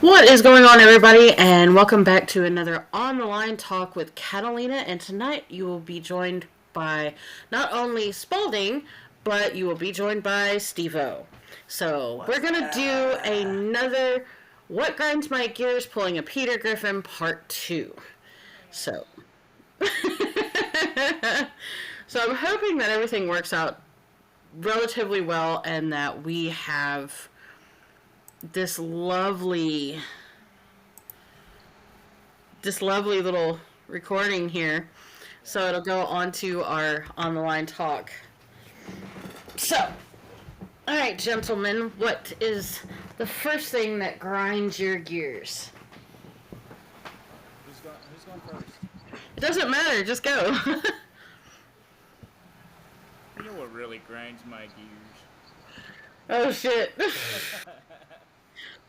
What is going on, everybody, and welcome back to another On the Line talk with Catalina. And tonight you will be joined by not only Spalding, but you will be joined by Steve-O. So we're gonna do another What Grinds My Gears pulling a Peter Griffen part 2. So so I'm hoping that everything works out relatively well and that we have this lovely little recording here, so it'll go on to our on the line talk. So, all right, gentlemen, what is the first thing that grinds your gears? Who's going first? It doesn't matter, just go. You know what really grinds my gears? Oh shit.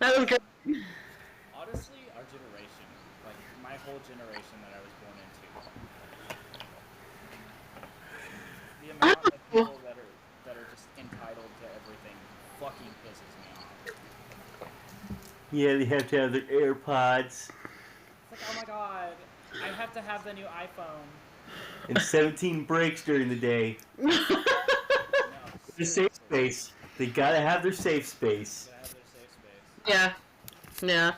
That was good. Honestly, our generation, like my whole generation that I was born into, the amount of people that are just entitled to everything fucking pisses me off. Yeah, they have to have their AirPods It's like, oh my god, I have to have the new iPhone. and 17 breaks during the day. No, The seriously, safe space. They gotta have their safe space. gotta have their safe space. Yeah.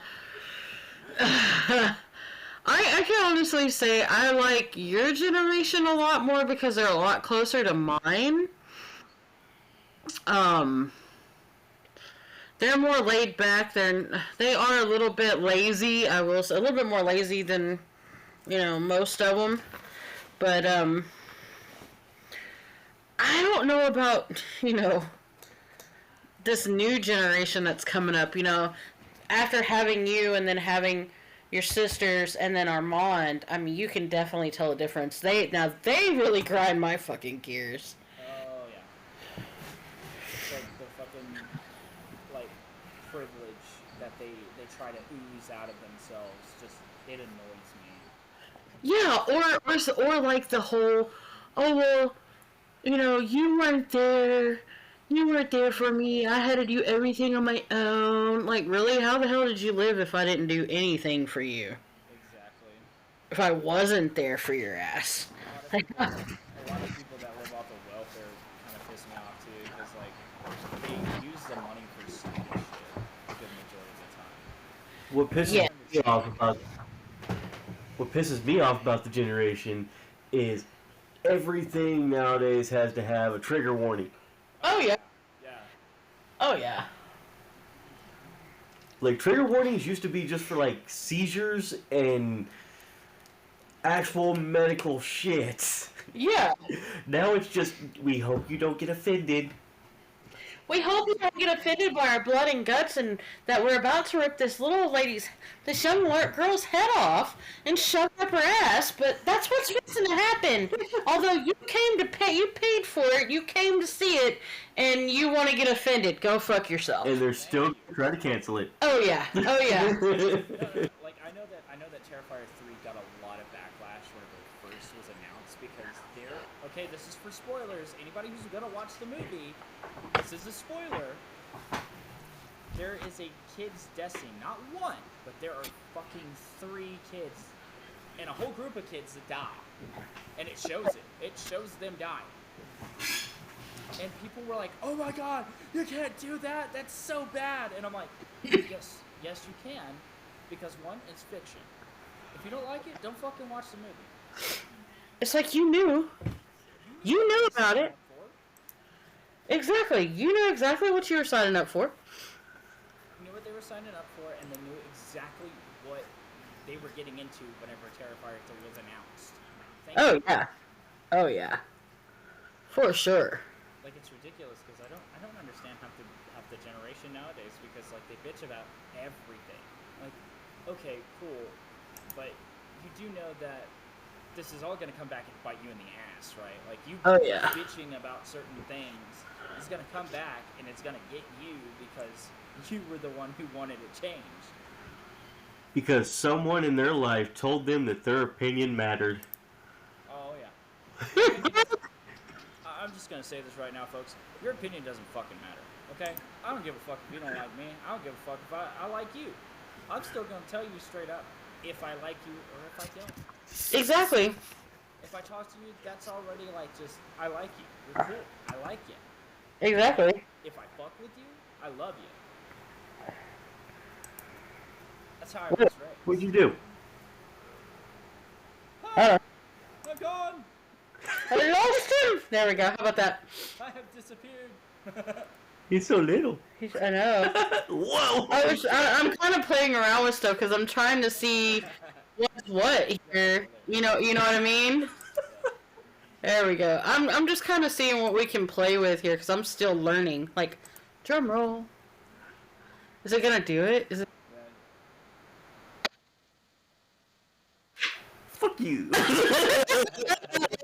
I can honestly say I like your generation a lot more because they're a lot closer to mine. Um, they're more laid back. They are a little bit lazy. I will say a little bit more lazy than most of them. But I don't know about this new generation that's coming up. After having you and then having your sisters and then Armand, I mean, you can definitely tell a difference. They really grind my fucking gears. Oh yeah. It's like the fucking like privilege that they try to ooze out of themselves. Just it annoys me. Yeah, or like the whole, oh well, you weren't there. You weren't there for me. I had to do everything on my own. Like, really? How the hell did you live if I didn't do anything for you? Exactly. If I wasn't there for your ass? A lot of people that live off of welfare kind of piss me off too, because like they use the money for stupid shit a good majority of the time. What And I pisses Yeah. don't me understand off it. about what pisses me off about the generation is everything nowadays has to have a trigger warning. Oh, Oh yeah. yeah, yeah. Oh, yeah. Like trigger warnings used to be just for like seizures and actual medical shit. Yeah. Now it's just we hope you don't get offended. We hope you don't get offended by our blood and guts and that we're about to rip this young girl's head off and shove up her ass, but that's what's fixing to happen. Although you paid for it, you came to see it, and you want to get offended. Go fuck yourself. And they're still trying to cancel it. Oh yeah, oh yeah. No, like I know that Terrifier 3 got a lot of backlash whenever it first was announced because okay, this is for spoilers. Anybody who's gonna watch the movie, this is a spoiler. There is a kid's destiny, not one, but there are fucking 3 kids and a whole group of kids that die. And it shows it. It shows them dying. And people were like, "Oh my god, you can't do that. That's so bad." And I'm like, "Yes, you can, because one, it's fiction. If you don't like it, don't fucking watch the movie." It's like you knew. You knew about it. Exactly. You knew exactly what you were signing up for. Knew what they were signing up for, and they knew exactly what they were getting into whenever Terrifier 3 was announced. Oh yeah. Oh yeah. For sure. Like, it's ridiculous because I don't understand half the generation nowadays because like they bitch about everything. Like, okay, cool, but you do know that this is all gonna come back and bite you in the ass, right? Like you Oh, yeah. bitching about certain things is gonna come back and it's gonna get you because you were the one who wanted it changed. Because someone in their life told them that their opinion mattered. Oh yeah. I'm just gonna say this right now, folks. Your opinion doesn't fucking matter, okay? I don't give a fuck if you don't like me. I don't give a fuck if I like you. I'm still gonna tell you straight up if I like you or if I don't. Exactly. If I talk to you, that's already like just I like you. You're cool. I like you. Exactly. If I fuck with you, I love you. That's how I What? was What'd raised. you do? Ah, I I'm gone. lost him. There we go. How about that? I have disappeared. He's so little. I know. Whoa! I'm kind of playing around with stuff because I'm trying to see what's what here. You know what I mean? There we go. I'm just kind of seeing what we can play with here because I'm still learning. Like, drum roll. Is it gonna do it? Is it? Fuck you. That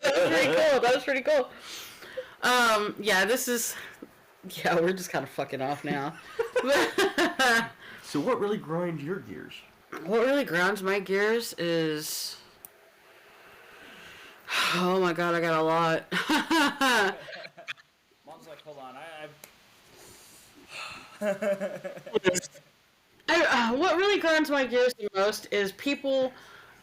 was pretty cool. That was pretty cool. Yeah, this is. Yeah, we're just kind of fucking off now. So what really grinds your gears? What really grinds my gears is. Oh my god, I got a lot. Mom's like, hold on, What really grinds my gears the most is people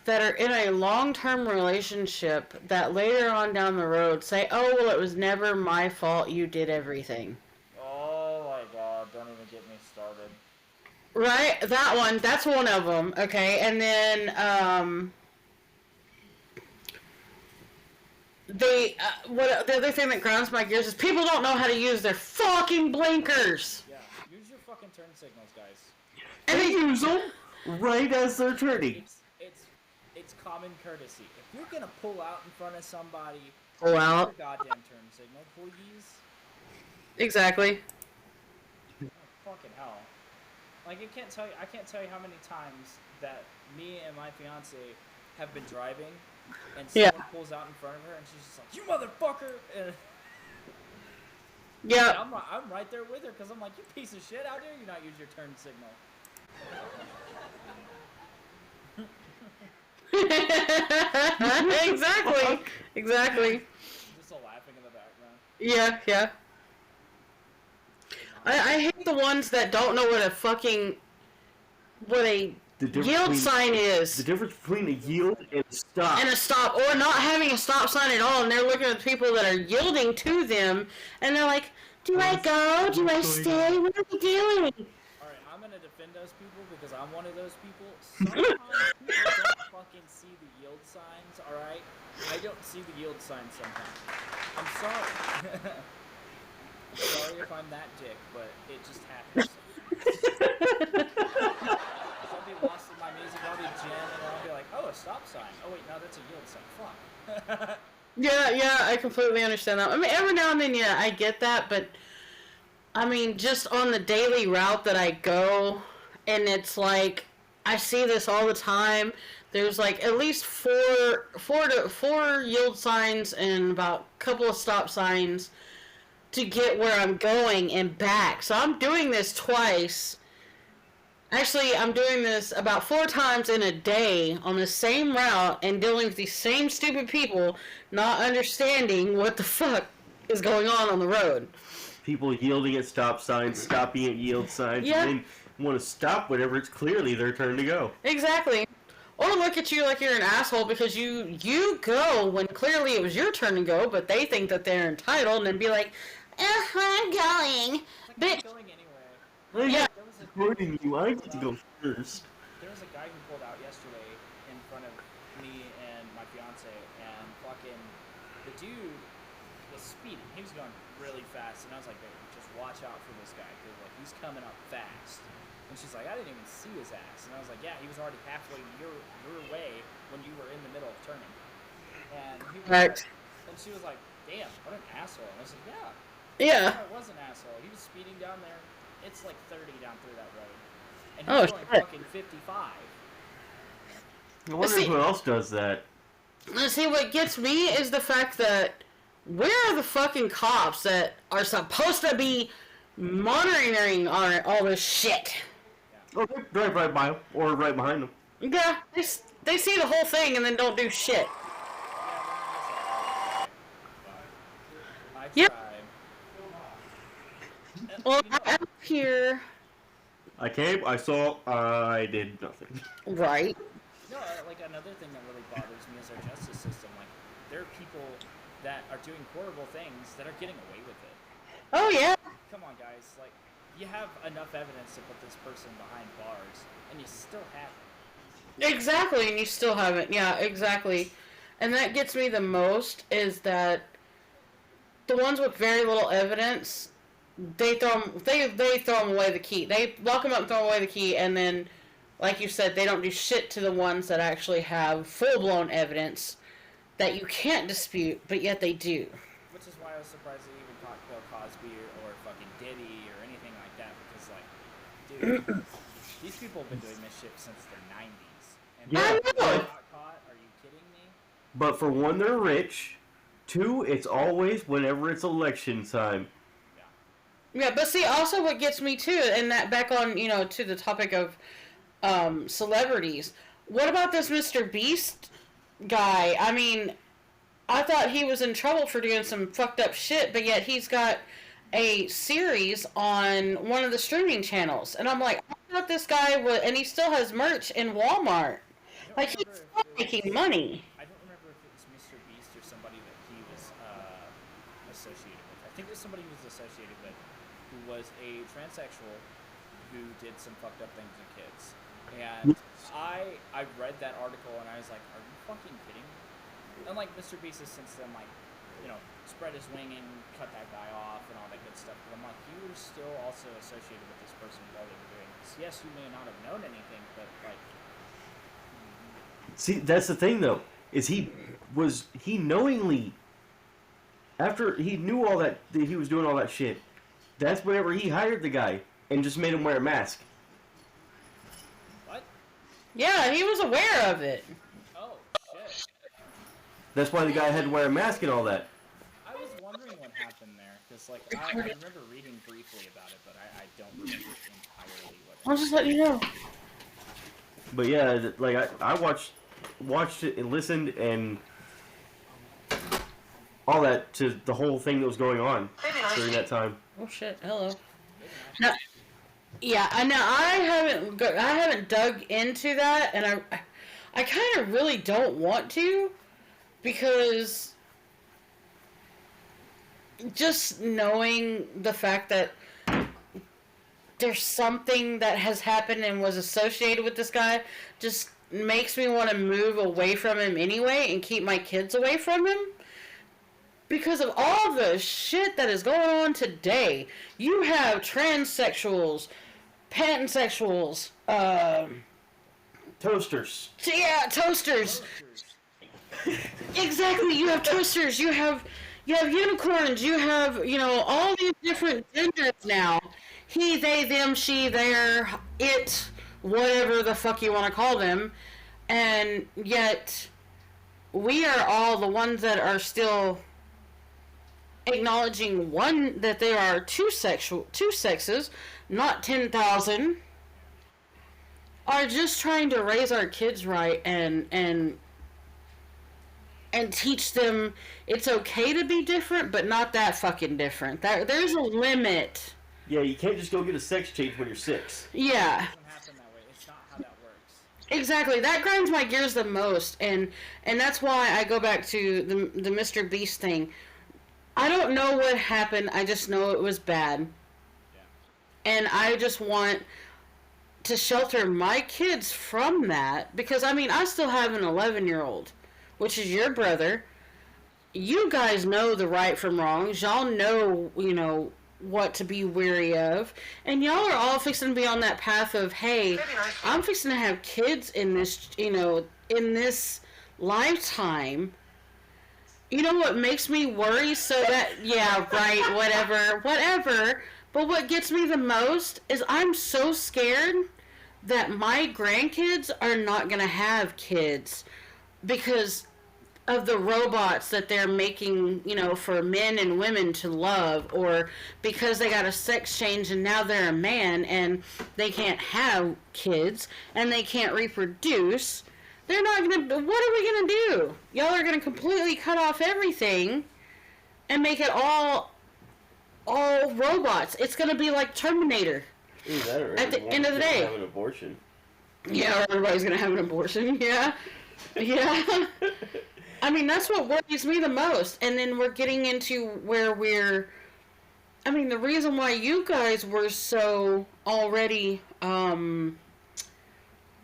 that are in a long-term relationship that later on down the road say, "Oh, well, it was never my fault. You did everything." Oh my god, don't even get me started. Right? That one. That's one of them. Okay, and then what the other thing that grinds my gears is people don't know how to use their fucking blinkers. Yeah, use your fucking turn signals, guys. And They use them right as they're turning. It's common courtesy. If you're gonna pull out in front of somebody, pull use out. your goddamn turn signal, please. Exactly. Oh, fucking hell. Like I can't tell you how many times that me and my fiance have been driving and Yeah. someone pulls out in front of her and she's just like, "You motherfucker!" And Yeah. I'm right there with her because I'm like, "You piece of shit! How dare you not use your turn signal?" Exactly. Exactly. Just all laughing in the background. Yeah, yeah. I hate the ones that don't know what a yield sign is. The difference between a yield and a stop. And a stop, or not having a stop sign at all, and they're looking at the people that are yielding to them, and they're like, "Do I go? Do I stay? What are we doing?" Alright, I'm gonna defend those people because I'm one of those people. Sometimes people don't fucking see the yield signs, alright? I don't see the yield signs sometimes. I'm sorry. I'm sorry if I'm that dick, but it just happens. I'll be lost in my music, I'll be jamming, and I'll be like, oh, a stop sign. Oh wait, no, that's a yield sign. Fuck. Yeah, I completely understand that. I mean, every now and then, yeah, I get that, but I mean, just on the daily route that I go, and it's like I see this all the time. There's like at least four yield signs and about a couple of stop signs to get where I'm going and back. So I'm doing this twice. Actually, I'm doing this about 4 times in a day on the same route and dealing with these same stupid people not understanding what the fuck is going on the road. People yielding at stop signs, stopping at yield signs, Yeah. and then want to stop whenever it's clearly their turn to go. Exactly. Or look at you like you're an asshole because you go when clearly it was your turn to go, but they think that they're entitled, and then be like, I'm going. It's like Bitch. I'm going anyway. Yeah. There was a According to you, I get to go first. There was a guy who pulled out yesterday in front of me and my fiance, and fucking the dude was speeding. He was going really fast, and I was like, "Babe, just watch out for this guy, because like he's coming up fast." And she's like, "I didn't even see his ass," and I was like, "Yeah, he was already halfway your way when you were in the middle of turning." And he was Right. like, and she was like, "Damn, what an asshole!" And I was like, "Yeah, Yeah. I was an asshole. He was speeding down there. It's like 30 down through that road." And Oh, he's going shit. fucking 55. I wonder See- who else does that. See, what gets me is the fact that where are the fucking cops that are supposed to be monitoring all this shit? Oh, they drive right by him, or right behind him. Yeah, they see the whole thing and then don't do shit. I Yep. tried. Well, You know, I'm here I came, I saw, I did nothing. Right. No, like another thing that really bothers me is our justice system. Like, there are people that are doing horrible things that are getting away with it. Oh yeah. Come on, guys. Like, you have enough evidence to put this person behind bars, and you still haven't. Exactly, and you still haven't. Yeah, exactly. And that gets me the most is that the ones with very little evidence, they throw them away the key. They lock them up and throw away the key, and then, like you said, they don't do shit to the ones that actually have full blown evidence that you can't dispute, but yet they do. Which is why I was surprised they even caught Bill Cosby or fucking Diddy or anything like that, because, like, dude, these people have been doing this shit since the 90s. And Yeah. I they know. got caught? Are you kidding me? But for one, they're rich. Two, it's always whenever it's election time. Yeah, but see, also what gets me too, and that back on, to the topic of celebrities. What about this Mr. Beast guy? I mean, I thought he was in trouble for doing some fucked up shit, but yet he's got a series on one of the streaming channels, and I'm like, I thought this guy was, and he still has merch in Walmart. Like, he's still making money. I don't remember if it was Mr. Beast or somebody that he was associated with. I think it was somebody he was associated with who was a transsexual who did some fucked up things to kids. And I read that article and I was like, are you fucking kidding me? And like Mr. Beast has since then spread his wing and cut that guy off and all that good stuff. But I'm like, you were still also associated with this person while they were doing this. Yes, you may not have known anything, but like. See, that's the thing though, is he knowingly, after he knew all that he was doing all that shit, that's whenever he hired the guy and just made him wear a mask. What? Yeah, he was aware of it. Oh, shit. That's why the guy had to wear a mask and all that. I was wondering what happened there, because like I remember reading briefly about it, but I don't remember entirely what I'll just let you know. But yeah, like I watched it and listened and all that to the whole thing that was going on during that time. Oh shit! Hello. No, yeah, I know. I haven't dug into that, and I kind of really don't want to, because just knowing the fact that there's something that has happened and was associated with this guy just makes me want to move away from him anyway and keep my kids away from him. Because of all the shit that is going on today. You have transsexuals, pansexuals, Toasters. yeah, toasters. Exactly, you have toasters, you have unicorns, you have, all these different genders now. He, they, them, she, their, it, whatever the fuck you want to call them. And yet, we are all the ones that are still acknowledging that there are two sexes, not 10,000, are just trying to raise our kids right and teach them it's okay to be different, but not that fucking different. There's a limit. Yeah, you can't just go get a sex change when you're 6. Yeah. It doesn't happen that way. It's not how that works. Exactly. That grinds my gears the most, and that's why I go back to the Mr. Beast thing. I don't know what happened. I just know it was bad. Yeah. And I just want to shelter my kids from that, because I still have an 11-year-old, which is your brother. You guys know the right from wrongs. Y'all know, what to be wary of. And y'all are all fixing to be on that path of, hey, I'm fixing to have kids in this, in this lifetime. You know what makes me worry? So that, yeah, right, whatever. But what gets me the most is I'm so scared that my grandkids are not going to have kids because of the robots that they're making, for men and women to love, or because they got a sex change and now they're a man and they can't have kids and they can't reproduce. They're not going to, what are we going to do? Y'all are going to completely cut off everything and make it all robots. It's going to be like Terminator. Either that or At the end of the day. have an abortion. Yeah, or everybody's gonna have an abortion. Yeah, yeah. I mean, that's what worries me the most. And then we're getting into where we're. I mean, the reason why you guys were so already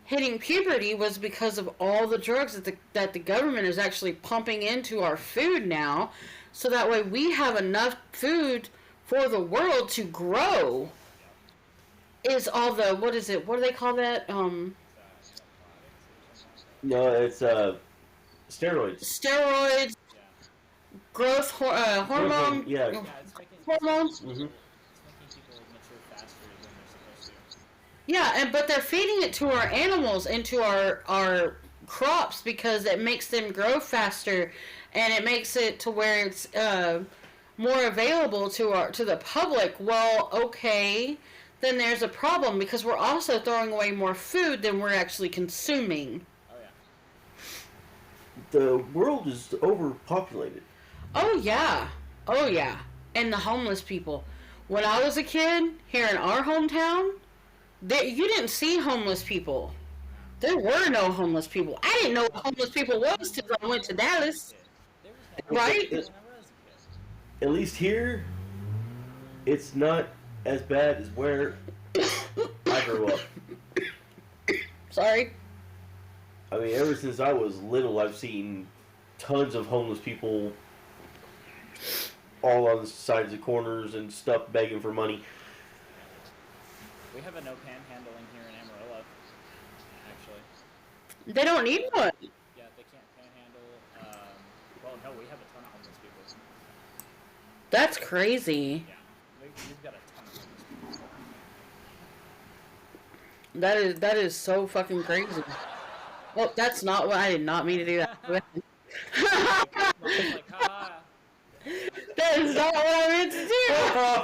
hitting puberty was because of all the drugs that the government is actually pumping into our food now, so that way we have enough food for the world to grow. Is all the what is it? What do they call that? No, it's steroids. Steroids, growth hormone. Yeah. Yeah, it's making Hormones. it's making people mature faster than they're supposed to. Yeah, but they're feeding it to our animals and to our crops because it makes them grow faster, and it makes it to where it's more available to the public. Well, okay, then there's a problem because we're also throwing away more food than we're actually consuming. Oh yeah. The world is overpopulated. Oh yeah, oh yeah, and the homeless people. When I was a kid here in our hometown, you didn't see homeless people. There were no homeless people. I didn't know what homeless people was till I went to Dallas. There was no Right? when I was a kid. At least here, it's not as bad as where I grew up. Sorry. I mean, ever since I was little, I've seen tons of homeless people all on the sides of corners and stuff begging for money. We have a no panhandling here in Amarillo. Actually, They don't need one. yeah, they can't panhandle. Well, no, we have a ton of homeless people. That's crazy. Yeah, we've got a ton of homeless people. That is so fucking crazy. Well, that's not what I did not mean to do that. Like, haha. That is not what I meant to do.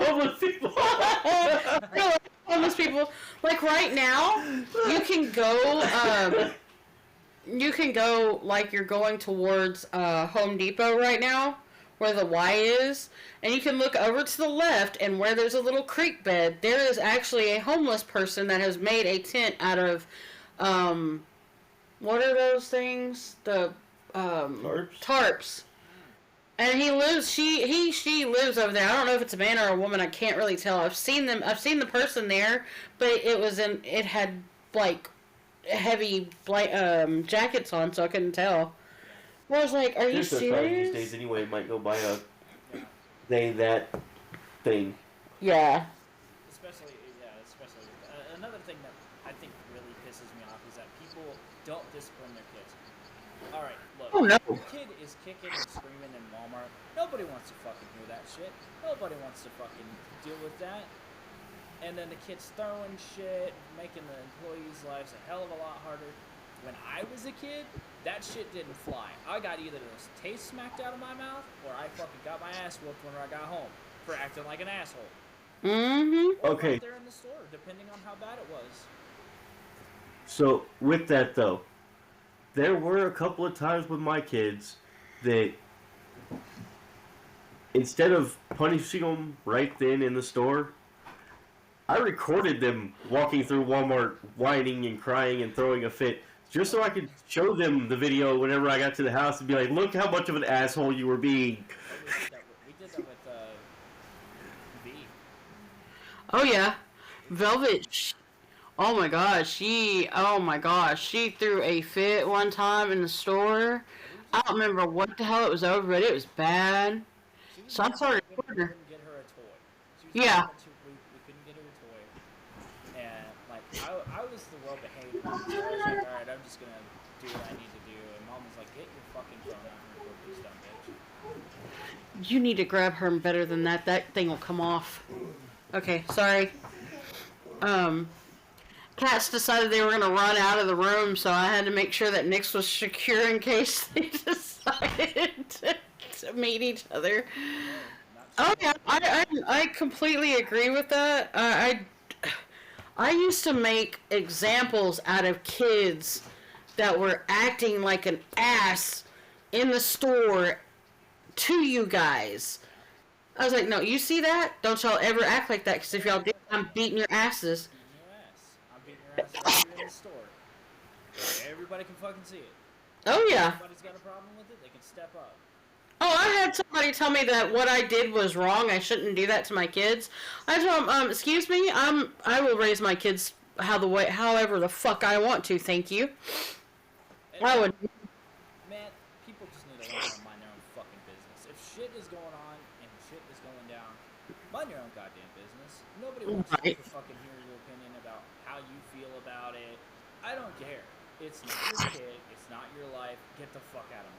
Homeless people. No, homeless people. Like right now, you can go like you're going towards Home Depot right now, where the Y is, and you can look over to the left, and where there's a little creek bed, there is actually a homeless person that has made a tent out of, what are those things? The tarps. And he lives. She lives over there. I don't know if it's a man or a woman. I can't really tell. I've seen them. I've seen the person there, but it had like heavy jackets on, so I couldn't tell. Well, I was like, "Are you serious?" These days, anyway, might go buy a that thing. Yeah. Especially. Another thing that I think really pisses me off is that people don't discipline their kids. All right, look. Oh no. Your kid is kicking and screaming in Walmart. Nobody wants to fucking hear that shit. Nobody wants to fucking deal with that. And then the kid's throwing shit, making the employees' lives a hell of a lot harder. When I was a kid, that shit didn't fly. I got either this taste smacked out of my mouth, or I fucking got my ass whooped when I got home for acting like an asshole. Mm-hmm. Or Okay. out there in the store, depending on how bad it was. So with that though, there were a couple of times with my kids that instead of punishing them right then in the store, I recorded them walking through Walmart whining and crying and throwing a fit just so I could show them the video whenever I got to the house and be like, look how much of an asshole you were being. We did that with V. Oh yeah, Velvet. Oh my gosh, she threw a fit one time in the store. I don't remember what the hell it was over, but it was bad. So I'm sorry. We couldn't get her a toy. Yeah. We couldn't get her a toy. And, like, I was the well-behaved one. So I was like, alright, I'm just gonna do what I need to do. And Mom was like, get your fucking phone out and record this dumb bitch. You need to grab her better than that. That thing will come off. Okay, sorry. Cats decided they were going to run out of the room, so I had to make sure that Nick's was secure in case they decided to meet each other. Oh yeah, I completely agree with that. I used to make examples out of kids that were acting like an ass in the store to you guys. I was like, no, you see that? Don't y'all ever act like that, because if y'all do, I'm beating your asses. Beating your ass. I'm beating your ass right here in the store. Everybody can fucking see it. Oh, If yeah. anybody's got a problem with it, they can step up. Oh, I had somebody tell me that what I did was wrong. I shouldn't do that to my kids. I told them, excuse me, I will raise my kids however the fuck I want to. Thank you. And I would. man, people just need to learn how to mind their own fucking business. If shit is going on and shit is going down, mind your own goddamn business. Nobody wants Right. to fucking hear your opinion about how you feel about it. I don't care. It's not your kid. It's not your life. Get the fuck out of me.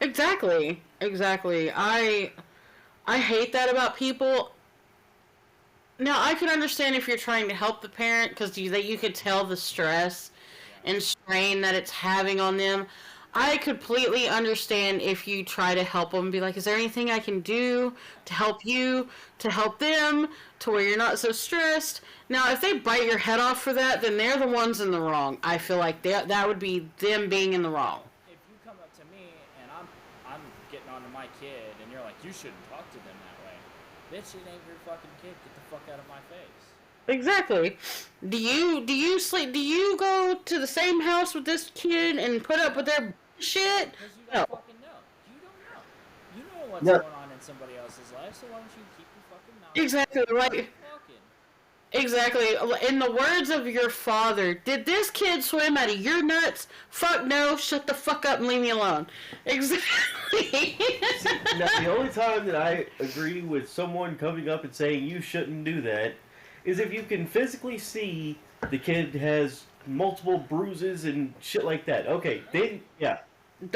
Exactly. Exactly. I hate that about people. Now, I can understand if you're trying to help the parent, because you could tell the stress Yeah. and strain that it's having on them. I completely understand if you try to help them, be like, is there anything I can do to help you, to help them, to where you're not so stressed? Now, if they bite your head off for that, then they're the ones in the wrong. I feel like that would be them being in the wrong. If you come up to me and I'm getting onto my kid and you're like, you shouldn't talk to them that way. Bitch, it ain't your fucking kid. Get the fuck out of my face. Exactly. Do you go to the same house with this kid and put up with their shit? Because you No. don't fucking know. You don't know. You know what's No. going on in somebody else's life, so why don't you keep your fucking mouth Exactly. shut and Like, keep talking? exactly. In the words of your father, did this kid swim out of your nuts? Fuck no. Shut the fuck up and leave me alone. Exactly. Now, the only time that I agree with someone coming up and saying you shouldn't do that is if you can physically see the kid has multiple bruises and shit like that. Okay, then, yeah.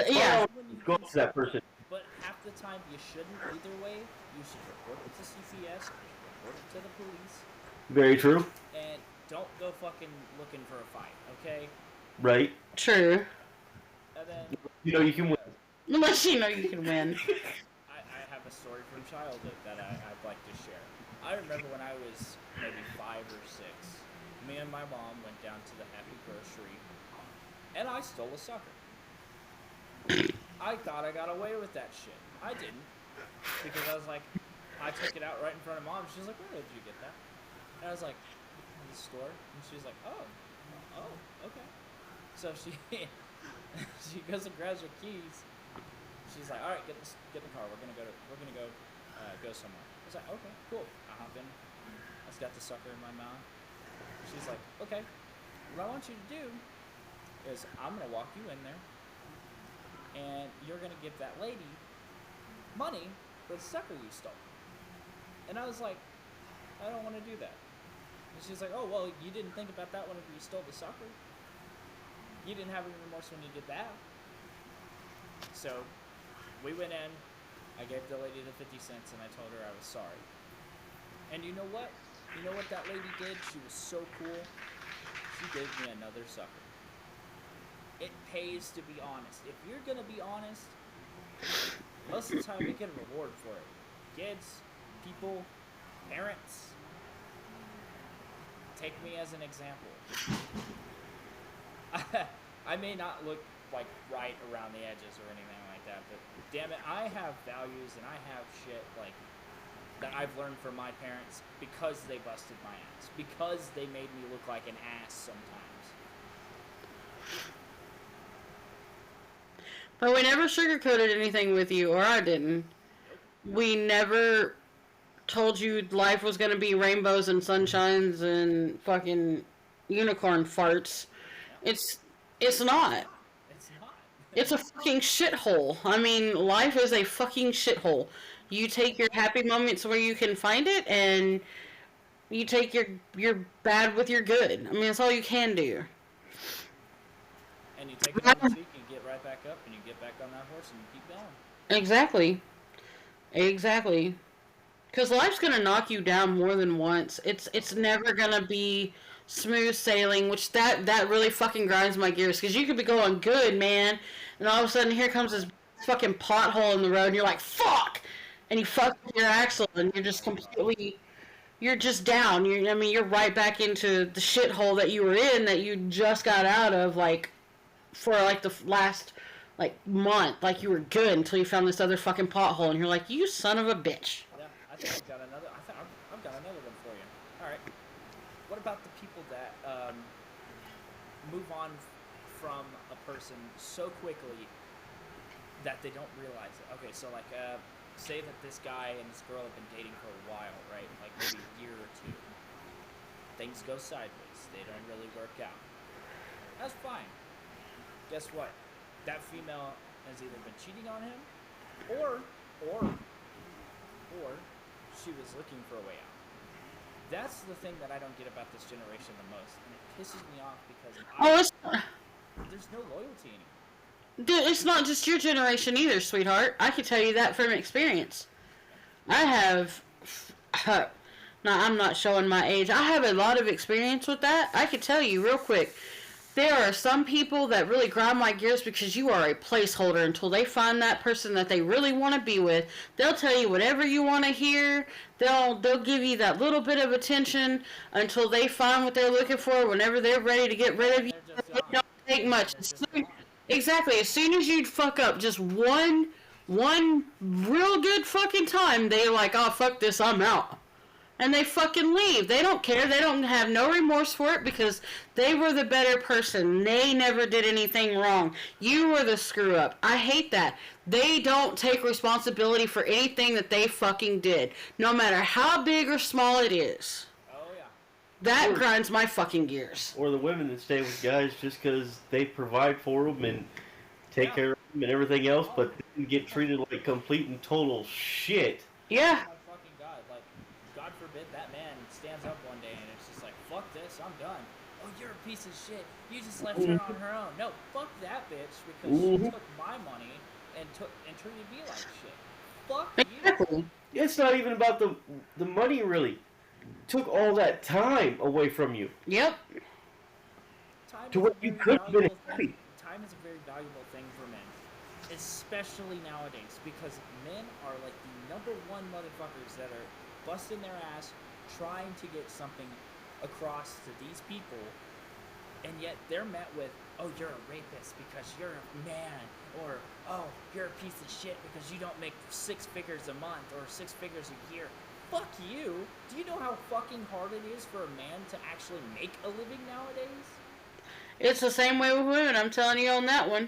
Yeah. When you Go can to that person. But half the time you shouldn't either way. You should report it to CCS, report it to the police, Very true. and don't go fucking looking for a fight, okay? Right. True. And then You know you can win. Unless you know you can win. I have a story from childhood that I'd like to share. I remember when I was maybe 5 or 6, me and my mom went down to the Happy Grocery, and I stole a sucker. I thought I got away with that shit. I didn't. Because I was like, I took it out right in front of mom. She was like, where did you get that? And I was like, in the store. And she was like, oh, okay. So she she goes and grabs her keys. She's like, all right, get in the car. We're gonna go somewhere. I was like, okay, cool. I hop in. I just got the sucker in my mouth. She's like, okay. What I want you to do is I'm gonna walk you in there, and you're gonna give that lady money for the sucker you stole. And I was like, I don't want to do that. And she's like, oh well, you didn't think about that whenever you stole the sucker. You didn't have any remorse when you did that. So we went in. I gave the lady the 50 cents and I told her I was sorry. And you know what? You know what that lady did? She was so cool. She gave me another sucker. It pays to be honest. If you're gonna be honest, most of the time you get a reward for it. Kids, people, parents. Take me as an example. I may not look like right around the edges or anything like that, but damn it, I have values and I have shit like that I've learned from my parents because they busted my ass, because they made me look like an ass sometimes. But we never sugarcoated anything with you, or I didn't. We never told you life was gonna be rainbows and sunshines and fucking unicorn farts. It's not. It's not. It's a fucking shithole. I mean, life is a fucking shithole. You take your happy moments where you can find it, and you take your bad with your good. I mean, that's all you can do. And you take it on the cheek and get right back up and you get back on that horse and you keep going. Exactly. Exactly. Because life's gonna knock you down more than once. It's never gonna be smooth sailing, which that really fucking grinds my gears. Because you could be going good, man, and all of a sudden here comes this fucking pothole in the road, and you're like, fuck! And you fuck with your axle, and you're just completely, you're just down. You're right back into the shithole that you were in, that you just got out of, like, for like the last like month, like you were good until you found this other fucking pothole, and you're like, you son of a bitch. Yeah, I think I've got another. I've got another one for you. All right. What about the people that move on from a person so quickly that they don't realize it? Okay, so like, say that this guy and this girl have been dating for a while, right? Like maybe a year or two. Things go sideways. They don't really work out. That's fine. Guess what? That female has either been cheating on him, or she was looking for a way out. That's the thing that I don't get about this generation the most, and it pisses me off because there's no loyalty anymore. Dude, it's not just your generation either, sweetheart. I can tell you that from experience. I have... Now, I'm not showing my age. I have a lot of experience with that. I can tell you real quick. There are some people that really grind my gears because you are a placeholder until they find that person that they really want to be with. They'll tell you whatever you want to hear. They'll give you that little bit of attention until they find what they're looking for. Whenever they're ready to get rid of you, it don't take much. Exactly. As soon as you fuck up just one real good fucking time, they're like, oh, fuck this, I'm out. And they fucking leave. They don't care. They don't have no remorse for it because they were the better person. They never did anything wrong. You were the screw up. I hate that. They don't take responsibility for anything that they fucking did. No matter how big or small it is. Oh, yeah. That grinds my fucking gears. Or the women that stay with guys just because they provide for them and take care of them and everything else, but then get treated like complete and total shit. Yeah. God forbid that man stands up one day and it's just like, fuck this, I'm done. Oh, you're a piece of shit. You just left her on her own. No, fuck that bitch because she took my money and treated me like shit. Fuck you. It's not even about the money, really. Took all that time away from you. Yep. To what you could have been happy. Time is a very valuable thing for men. Especially nowadays because men are like the number one motherfuckers that are busting their ass trying to get something across to these people, and yet they're met with, oh, you're a rapist because you're a man, or oh, you're a piece of shit because you don't make 6 figures a month or 6 figures a year. Fuck you. Do you know how fucking hard it is for a man to actually make a living nowadays? It's the same way with women, I'm telling you on that one.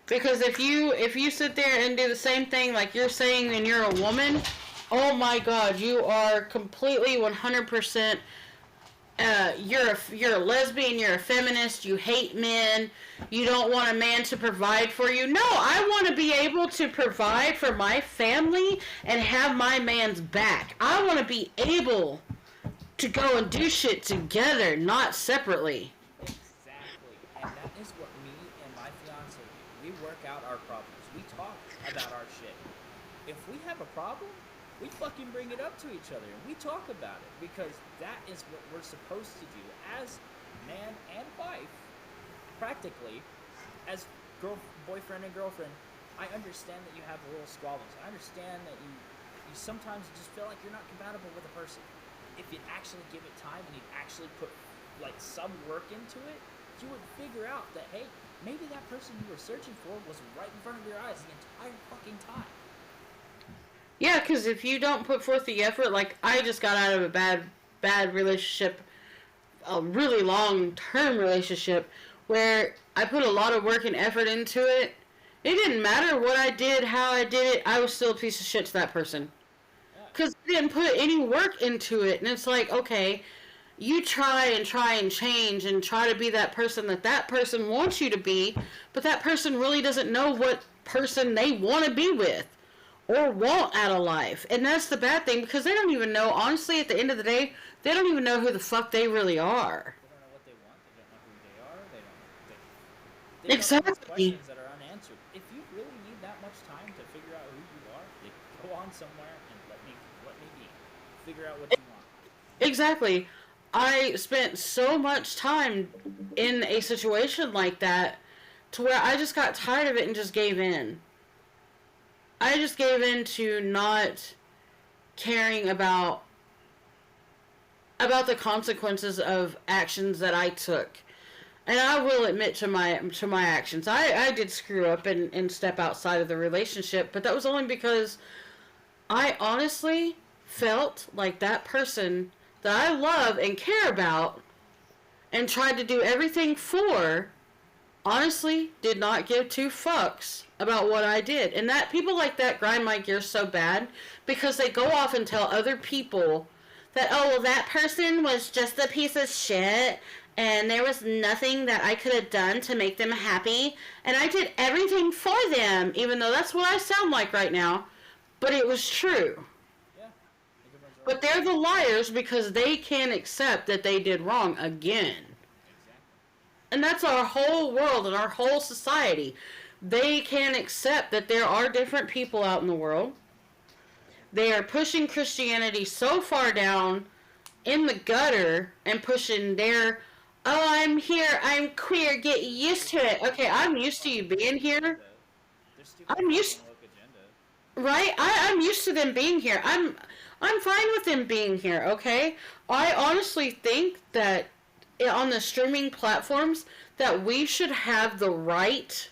Because if you sit there and do the same thing like you're saying and you're a woman, oh my God, you are completely 100%, you're a lesbian, you're a feminist, you hate men, you don't want a man to provide for you. No, I want to be able to provide for my family and have my man's back. I want to be able to go and do shit together, not separately. Exactly, and that is what me and my fiance do. We work out our problems. We talk about our shit. If we have a problem, we fucking bring it up to each other and we talk about it because that is what we're supposed to do as man and wife, practically, as boyfriend and girlfriend. I understand that you have little squabbles. I understand that you sometimes just feel like you're not compatible with a person. If you actually give it time and you actually put like some work into it, you would figure out that, hey, maybe that person you were searching for was right in front of your eyes the entire fucking time. Yeah, because if you don't put forth the effort, like I just got out of a bad relationship, a really long-term relationship, where I put a lot of work and effort into it. It didn't matter what I did, how I did it, I was still a piece of shit to that person. Because I didn't put any work into it, and it's like, okay, you try and change and try to be that person that person wants you to be, but that person really doesn't know what person they want to be with. Or want out of life. And that's the bad thing because they don't even know, honestly, at the end of the day, they don't even know who the fuck they really are. They don't know what they want. They don't know who they are. They exactly. Don't know questions that are unanswered. If you really need that much time to figure out who you are, then go on somewhere and let me be. Figure out what you want. Exactly. I spent so much time in a situation like that to where I just got tired of it and just gave in. I just gave in to not caring about the consequences of actions that I took. And I will admit to my actions. I did screw up and step outside of the relationship, but that was only because I honestly felt like that person that I love and care about and tried to do everything for honestly did not give two fucks about what I did. And that people like that grind my gears so bad because they go off and tell other people that, oh, well, that person was just a piece of shit and there was nothing that I could have done to make them happy and I did everything for them, even though that's what I sound like right now. But it was true. Yeah. But they're the liars because they can't accept that they did wrong again. Exactly. And that's our whole world and our whole society. They can't accept that there are different people out in the world. They are pushing Christianity so far down in the gutter and pushing their, oh, I'm here, I'm queer, get used to it. Okay, I'm used to you being here. They're stupid I'm used, woke agenda. right? I'm used to them being here. I'm fine with them being here, okay? I honestly think that on the streaming platforms that we should have the right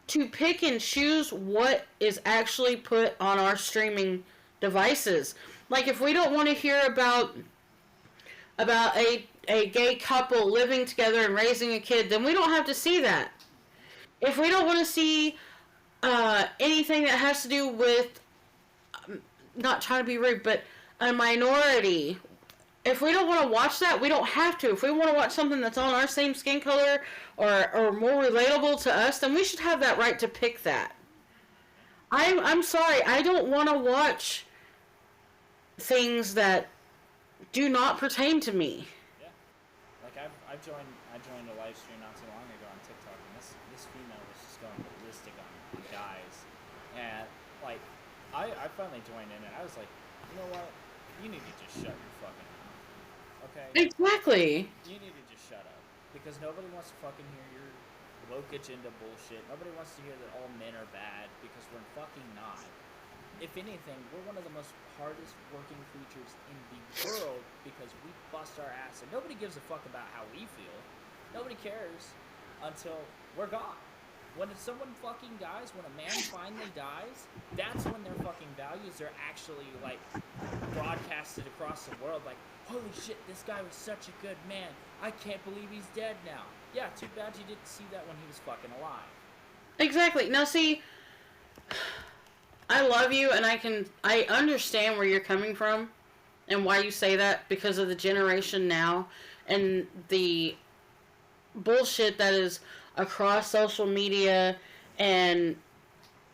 to pick and choose what is actually put on our streaming devices. Like if we don't want to hear about a gay couple living together and raising a kid, then we don't have to see that. If we don't want to see anything that has to do with, not trying to be rude, but a minority, if we don't want to watch that, we don't have to. If we want to watch something that's on our same skin color or more relatable to us, then we should have that right to pick that. I'm sorry, I don't want to watch things that do not pertain to me. Yeah. Like I joined a live stream not too long ago on TikTok, and this female was just going ballistic on guys, and like I finally joined in, and I was like, you know what? You need to just shut your fucking mouth. Okay? Exactly. You need to just shut up. Because nobody wants to fucking hear your woke agenda bullshit. Nobody wants to hear that all men are bad, because we're fucking not. If anything, we're one of the most hardest working creatures in the world because we bust our ass and nobody gives a fuck about how we feel. Nobody cares until we're gone. When someone fucking dies, when a man finally dies, that's when their fucking values are actually, like, broadcasted across the world. Like, holy shit, this guy was such a good man. I can't believe he's dead now. Yeah, too bad you didn't see that when he was fucking alive. Exactly. Now, see, I love you, and I understand where you're coming from and why you say that because of the generation now and the bullshit that is across social media and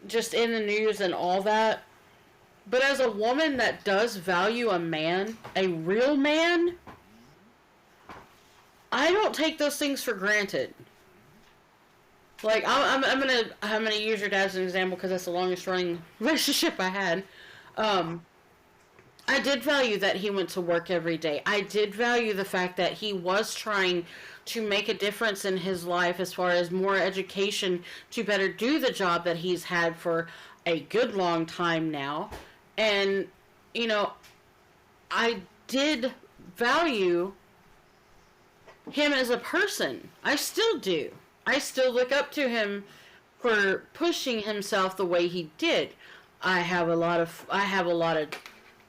just in the news and all that. But as a woman that does value a man, a real man, I don't take those things for granted. Like I'm gonna use your dad as an example because that's the longest running relationship I had. I did value that he went to work every day. I did value the fact that he was trying to make a difference in his life as far as more education to better do the job that he's had for a good long time now. And, you know, I did value him as a person. I still do. I still look up to him for pushing himself the way he did. I have a lot of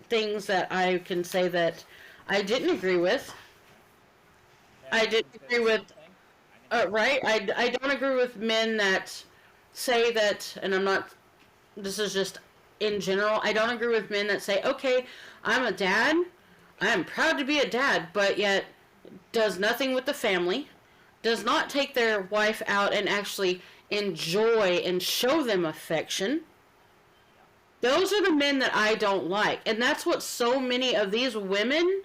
things that I can say that I didn't agree with. I didn't agree with, right? I don't agree with men that say that, and I'm not, this is just in general, I don't agree with men that say, okay, I'm a dad, I'm proud to be a dad, but yet does nothing with the family, does not take their wife out and actually enjoy and show them affection. Those are the men that I don't like. And that's what so many of these women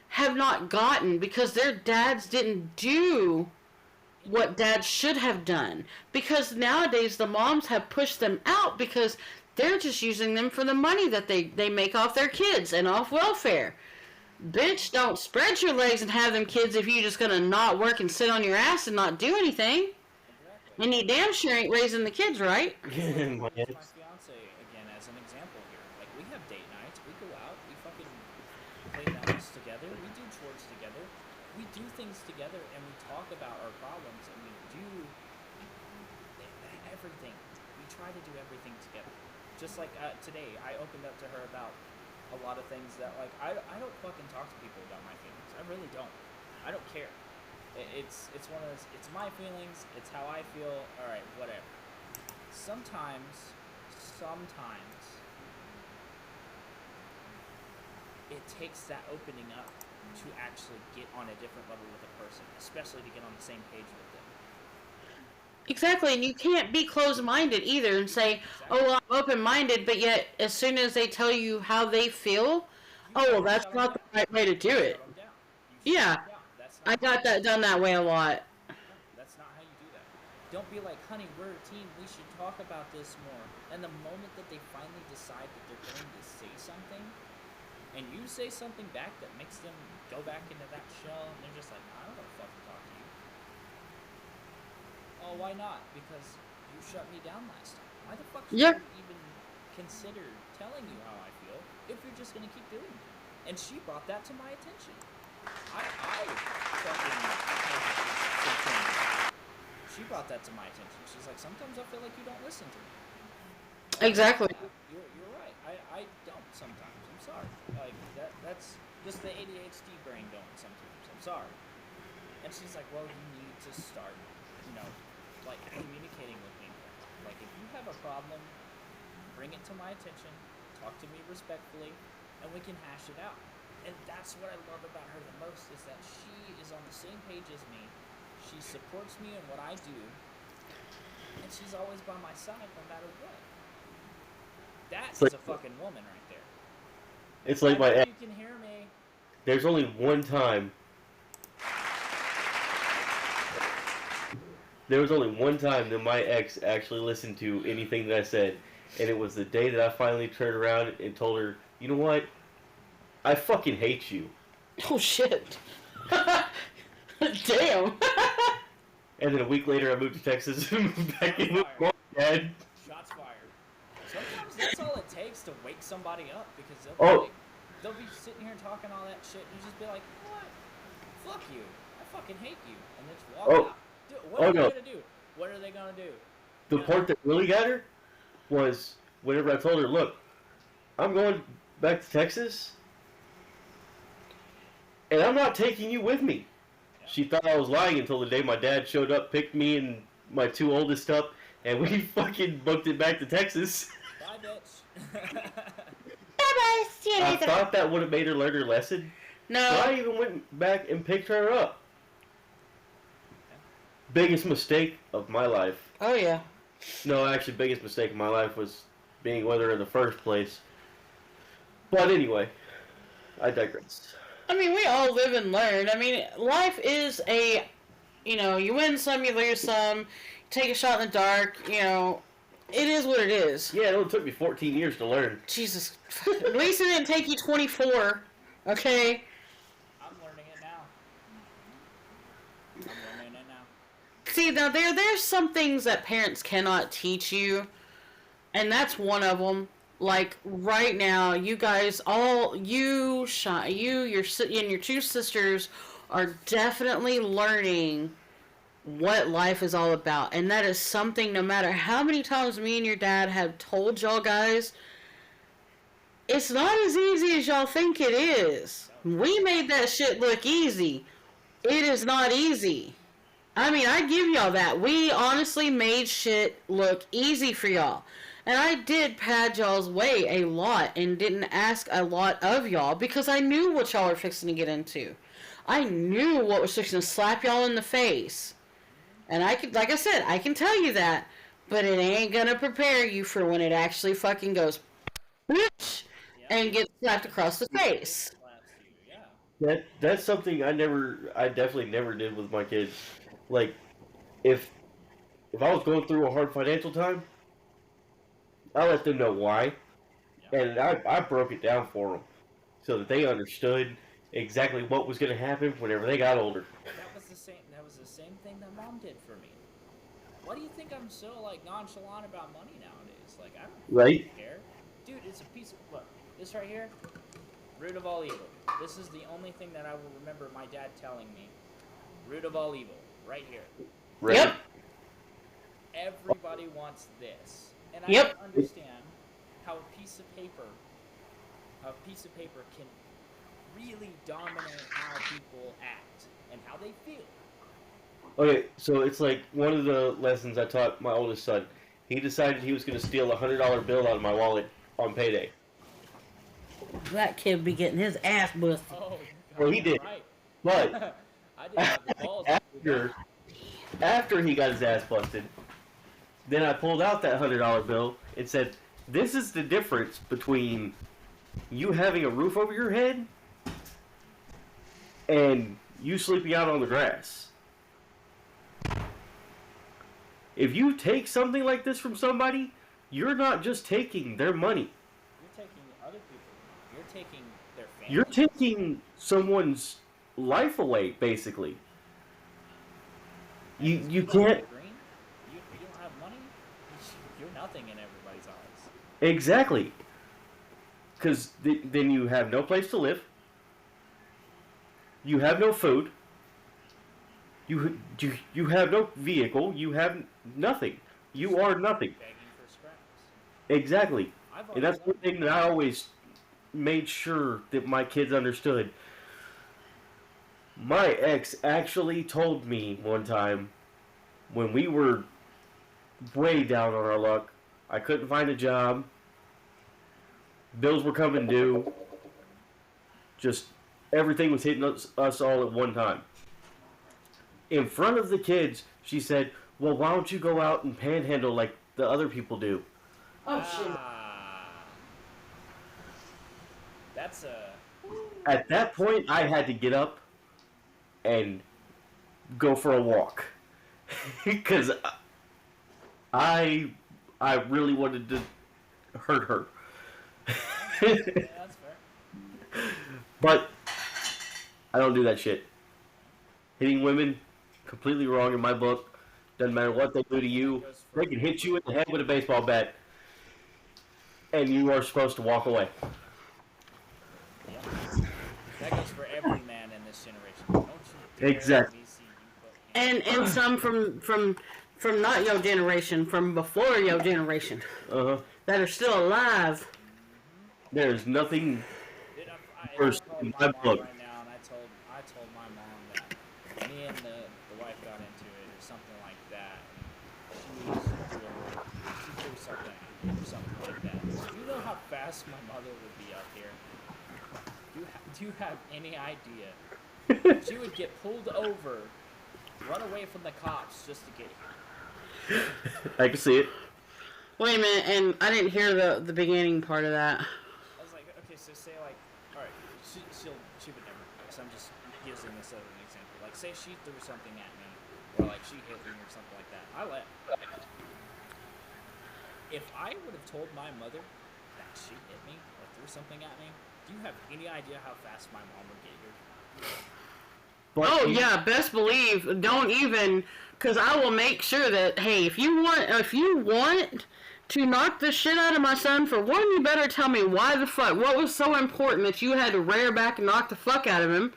have not gotten because their dads didn't do what dads should have done. Because nowadays the moms have pushed them out because they're just using them for the money that they make off their kids and off welfare. Bitch, don't spread your legs and have them kids if you're just gonna not work and sit on your ass and not do anything. Exactly. And you damn sure ain't raising the kids right. My fiance, again, as an example here. Like, we have date nights, we go out, we fucking play the house together, we do chores together. we do things together and we talk about our problems and we do everything. We try to do everything together. Just like today, I opened up to her about a lot of things that like I don't fucking talk to people about my feelings. I really don't. I don't care. It's one of those. It's my feelings. It's how I feel. All right, whatever. Sometimes it takes that opening up to actually get on a different level with a person, especially to get on the same page with them. Exactly, and you can't be closed-minded either and say, Exactly. "Oh, well, I'm open-minded," but yet as soon as they tell you how they feel, You oh, well, fucking that's shut them not the down. right way to do You shut it. them down. You shut Yeah, them down. That's I not how got you. that done that way a lot. No, that's not how you do that. Don't be like, honey, we're a team. We should talk about this more. And the moment that they finally decide that they're going to say something, and you say something back that makes them go back into that shell, and they're just like, I don't want to fucking talk to you. Oh, why not? Because you shut me down last time. Why the fuck should Yeah, I even consider telling you how I feel if you're just gonna keep doing it? And she brought that to my attention. I fucking she brought that to my attention. She's like, sometimes I feel like you don't listen to me. I was like, exactly. yeah, you're right. I don't sometimes. I'm sorry. Like that's just the ADHD brain going sometimes. I'm sorry. And she's like, well, you need to start, you know, like communicating with me more. Like if you have a problem, bring it to my attention, talk to me respectfully, and we can hash it out. And that's what I love about her the most is that she is on the same page as me. She supports me in what I do, and she's always by my side no matter what. That It's is like a fucking woman right there. it's I like my know ex. you can hear me. There's only one time. There was only one time that my ex actually listened to anything that I said, and it was the day that I finally turned around and told her, you know what? I fucking hate you. Oh shit. Damn. And then a week later, I moved to Texas and moved back Shots in with fired. my dad. Shots fired. Sometimes that's all it takes to wake somebody up because Oh, they'll be sitting here talking all that shit and you just be like, you know what? Fuck you. I fucking hate you. And then just walk oh, out. Dude, what oh are they no. gonna do? What are they gonna do? The part that really got her was whenever I told her, look, I'm going back to Texas, and I'm not taking you with me. Yeah. She thought I was lying until the day my dad showed up, picked me and my two oldest up, and we fucking booked it back to Texas. Bye, bitch. Bye-bye. See you I later. thought that would have made her learn her lesson, so No. I even went back and picked her up. Biggest mistake of my life. Oh yeah. No, actually, biggest mistake of my life was being with her in the first place. But anyway, I digress. I mean, we all live and learn. I mean, life is you win some, you lose some. You take a shot in the dark. It is what it is. Yeah, it only took me 14 years to learn. Jesus. At least it didn't take you 24. Okay. I'm learning it now. I'm learning it now. See, now there's some things that parents cannot teach you, and that's one of them. Like right now, you guys all and your two sisters are definitely learning what life is all about, and that is something. No matter how many times me and your dad have told y'all guys, it's not as easy as y'all think it is. We made that shit look easy. It is not easy. I mean, I give y'all that. We honestly made shit look easy for y'all. And I did pad y'all's way a lot and didn't ask a lot of y'all because I knew what y'all were fixing to get into. I knew what was fixing to slap y'all in the face. And I could, like I said, I can tell you that. But it ain't gonna prepare you for when it actually fucking goes bitch Yep. and gets slapped across the face. Slaps you. Yeah. That's something I definitely never did with my kids. Like, if I was going through a hard financial time, I let them know why, Yep. and I broke it down for them so that they understood exactly what was going to happen whenever they got older. That was the same. That was the same thing that mom did for me. Why do you think I'm so like nonchalant about money nowadays? Like I don't Right? care, dude. It's a piece of look. This right here, Root of all evil. This is the only thing that I will remember my dad telling me. Root of all evil. Right here. Right? Yep. Everybody wants this. And I Yep. don't understand how a piece of paper can really dominate how people act and how they feel. Okay, so it's like one of the lessons I taught my oldest son. He decided he was going to steal a $100 bill out of my wallet on payday. That kid be getting his ass busted. Oh, Well, he did. Right. But I didn't have the balls to do after he got his ass busted, then I pulled out that $100 bill and said, "This is the difference between you having a roof over your head and you sleeping out on the grass. If you take something like this from somebody, you're not just taking their money. You're taking other people. You're taking their family. You're taking someone's life away, basically. You can't... You don't have money? You're nothing in everybody's eyes. Exactly. Because then you have no place to live. You have no food. You have no vehicle. You have nothing. You are nothing. Begging for scraps. Exactly. I've And that's always one thing that I always made sure that my kids understood. My ex actually told me one time when we were way down on our luck, I couldn't find a job, bills were coming due, just everything was hitting us all at one time. In front of the kids, she said, "Well, why don't you go out and panhandle like the other people do?" Oh, shit. That's a... At that point, I had to get up and go for a walk. Because I really wanted to hurt her. Yeah, that's fair. But I don't do that shit. Hitting women, completely wrong in my book. Doesn't matter what they do to you. They can hit you in the head with a baseball bat. And you are supposed to walk away. Yeah. That goes for every man in this generation. Don't you dare Exactly. let me see you put And some from not your generation, from before your generation, that are still alive. There's nothing Dude, worse I'm in calling my my mom book. right now, and I told my mom that me and the wife got into it or something like that. She threw something or something like that. Do you know how fast my mother would be up here? Do you have any idea? She would get pulled over, run away from the cops just to get here. I can see it. Wait a minute, and I didn't hear the beginning part of that. I was like, okay, so say like, all right, she would never. So I'm just using this as an example. Like, say she threw something at me, or like she hit me or something like that. I let. If I would have told my mother that she hit me or threw something at me, do you have any idea how fast my mom would get here? But Oh yeah, best believe. Don't even, because I will make sure that hey, if you want to knock the shit out of my son, for one, you better tell me why the fuck, what was so important that you had to rear back and knock the fuck out of him.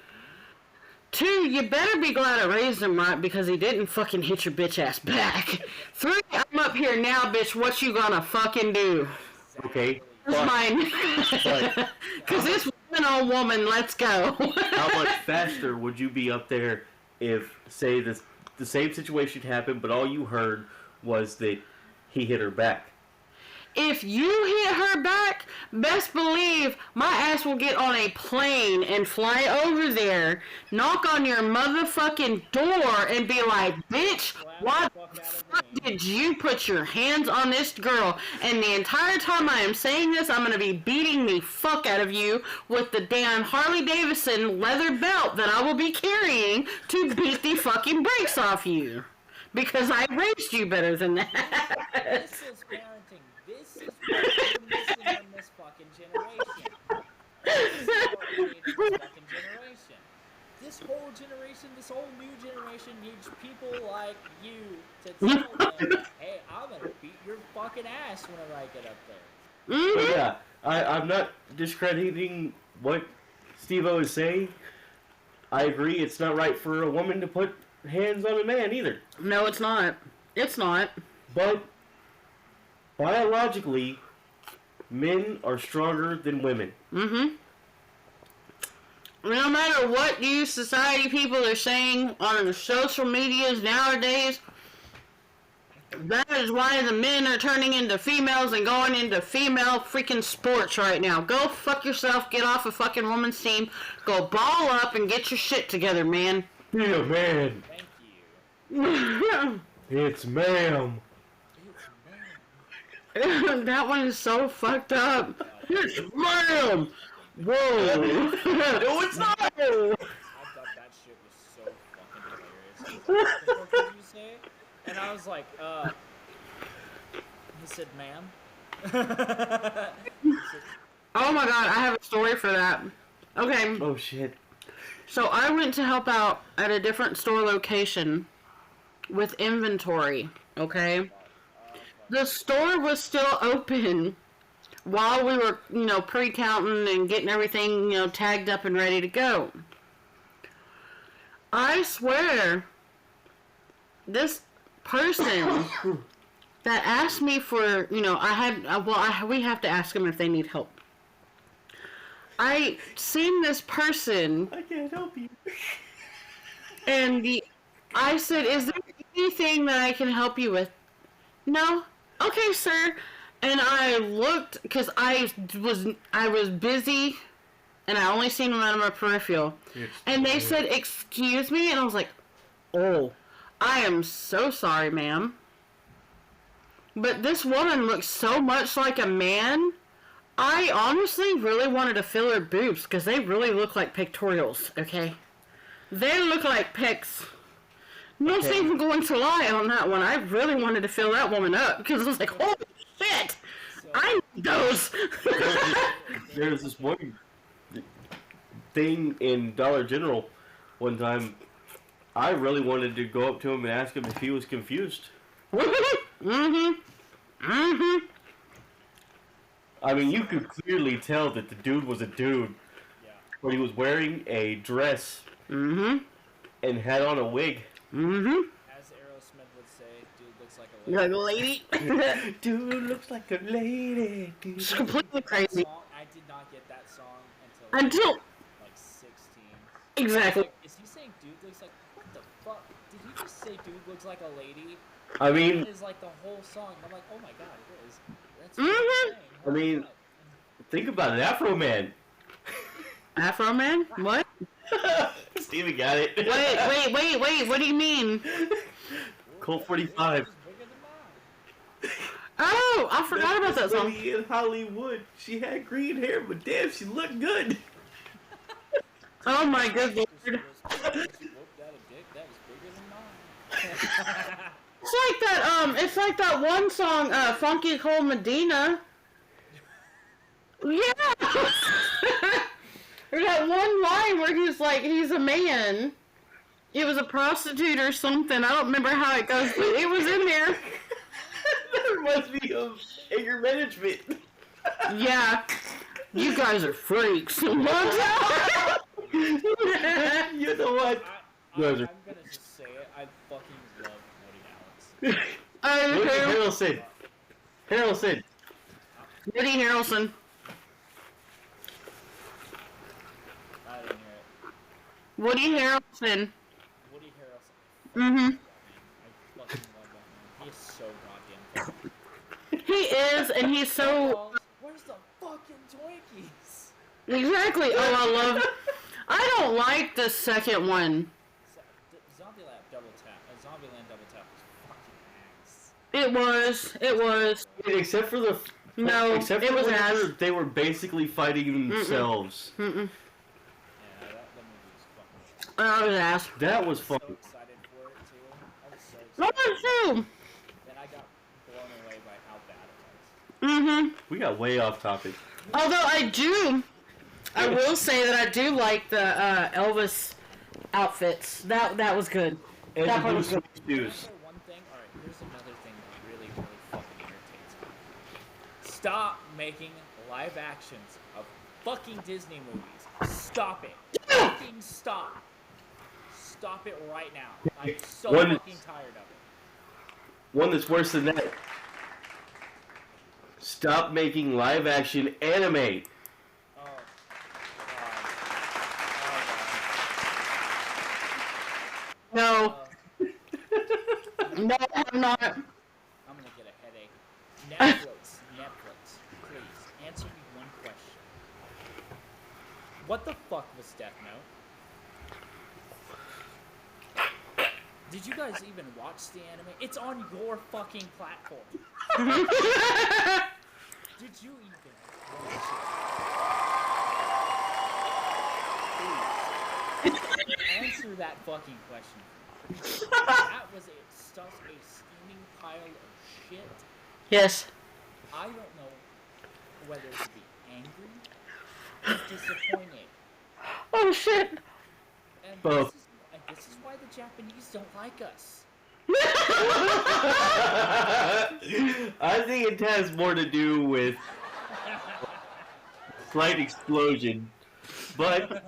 Two, you better be glad I raised him right because he didn't fucking hit your bitch ass back. Three, I'm up here now, bitch. What you gonna fucking do? Okay. That's But mine. Because this woman on woman, let's go. how much faster would you be up there if, say, the same situation happened, but all you heard was that he hit her back? If you hit her back, best believe my ass will get on a plane and fly over there, knock on your motherfucking door, and be like, bitch, why the fuck did you put your hands on this girl? And the entire time I am saying this, I'm going to be beating the fuck out of you with the damn Harley Davidson leather belt that I will be carrying to beat the fucking brakes off you. Because I raised you better than that. This is parenting. This is what we're missing in this fucking generation. This is what we need in this fucking generation. This whole generation, this whole new generation needs people like you to tell them, hey, I'm gonna beat your fucking ass whenever I get up there. But yeah, I'm not discrediting what Steve-O is saying. I agree, it's not right for a woman to put hands on a man either. No, it's not. It's not. But biologically, men are stronger than women. Mm-hmm. No matter what you society people are saying on the social medias nowadays, that is why the men are turning into females and going into female freaking sports right now. Go fuck yourself, get off a fucking woman's team, go ball up and get your shit together, man. Yeah, man. Thank you. It's ma'am. That one is so fucked up. It's ma'am. Whoa. No, it's not. I thought that shit was so fucking hilarious. What the fuck did you say? And I was like, he said, ma'am. Oh my god, I have a story for that. Okay. Oh shit. So I went to help out at a different store location with inventory, okay? The store was still open while we were, pre-counting and getting everything, tagged up and ready to go. I swear, this person that asked me for, we have to ask them if they need help. I seen this person. I can't help you. And I said, is there anything that I can help you with? No? Okay, sir. And I looked, because I was busy, and I only seen them out of my peripheral. And they said, excuse me? And I was like, oh, I am so sorry, ma'am. But this woman looks so much like a man. I honestly really wanted to feel her boobs, because they really look like pectorials, okay? They look like pecs. No even going to lie on that one. I really wanted to fill that woman up, because I was like, holy shit! I need those! There's this one thing in Dollar General one time. I really wanted to go up to him and ask him if he was confused. I mean, you could clearly tell that the dude was a dude. Yeah. But he was wearing a dress. And had on a wig. As Aerosmith would say, dude looks like a lady. Like a lady? Dude looks like a lady. Dude. It's completely crazy. I did not get that song Until... like 16. Exactly. Like, is he saying dude looks like... What the fuck? Did he just say dude looks like a lady? I mean... It is like the whole song. I'm like, oh my god, it is. That's I mean, think about it. Afro Man. Afro Man? What? Steven got it. Wait. What do you mean? Colt 45. Oh, I forgot about that song. In Hollywood, she had green hair, but damn, she looked good. Oh my good lord. It's like that one song, Funky Cold Medina. Yeah! There's that one line where he's like, he's a man. It was a prostitute or something. I don't remember how it goes, but it was in there. That reminds me of anger management. Yeah. You guys are freaks. You know what? I'm gonna just say it. I fucking love Woody Alex. Woody Harrelson. Harrelson. Woody Harrelson. I didn't hear it. Woody Harrelson. Woody Harrelson. Mm-hmm. I fucking love that man. He is so goddamn funny. He is, and he's so... Where's the fucking Twinkies? Exactly. Oh, I don't like the second one. Zombieland Double Tap. Zombieland Double Tap was fucking ass. It was. Except for the... No, except it for was the ass. they were basically fighting themselves. Yeah, that movie was fucking. Oh, it was ass. That was I fun. was so excited for it too. I was so What excited. was you? Then I got blown away by how bad it was. Mm-hmm. We got way off topic. Although I will say that I do like the Elvis outfits. That was good. And That the part blue was good. shoes. One thing. All right, here's another thing that really fucking irritates me. Stop making live actions of fucking Disney movies. Stop it. Fucking stop. Stop it right now. I'm so One- fucking tired of it. One that's worse than that. Stop making live action anime. Oh, God. No, Oh, no, I'm not. I'm gonna get a headache. Netflix, please answer me one question. What the fuck was Death Note? Did you guys even watch the anime? It's on your fucking platform. Did you even watch it? Please. Answer that fucking question. That was a steaming pile of shit. Yes. I don't know whether to be angry or disappointed. Oh shit. And Both. this is why the Japanese don't like us. I think it has more to do with slight explosion, but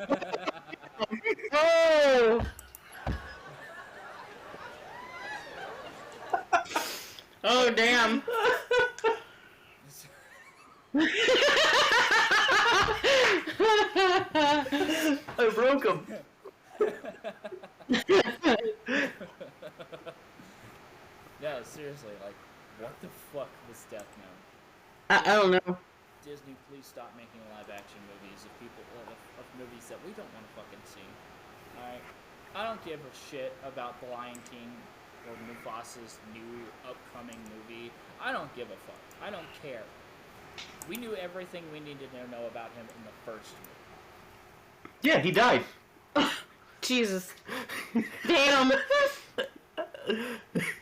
Oh. Oh damn. I broke him. No, seriously, like, what the fuck was Death Note? I don't know. Disney, please stop making live-action movies of movies that we don't want to fucking see. Alright? I don't give a shit about The Lion King or Mufasa's new upcoming movie. I don't give a fuck. I don't care. We knew everything we needed to know about him in the first movie. Yeah, he died. Jesus. Damn.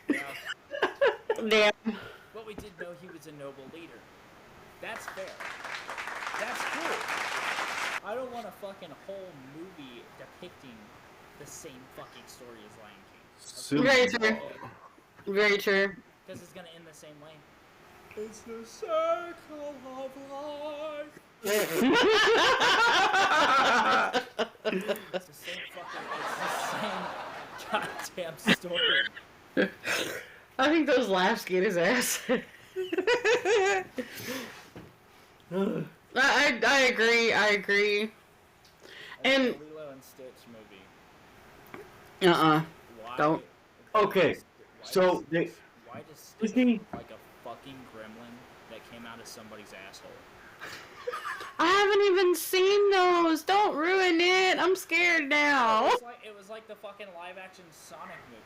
Yeah. Damn. But we did know he was a noble leader. That's fair. That's cool. I don't want a fucking whole movie depicting the same fucking story as Lion King. Very true. Very true. Because it's gonna end the same way. It's the circle of life. It's the same goddamn story. I think those laughs get his ass. I agree. And the Lilo and Stitch movie. Why? Don't. Okay, Why so does, they- why does Stitch Disney- look like a fucking gremlin that came out of somebody's asshole? I haven't even seen those. Don't ruin it. I'm scared now. It was like the fucking live-action Sonic movie.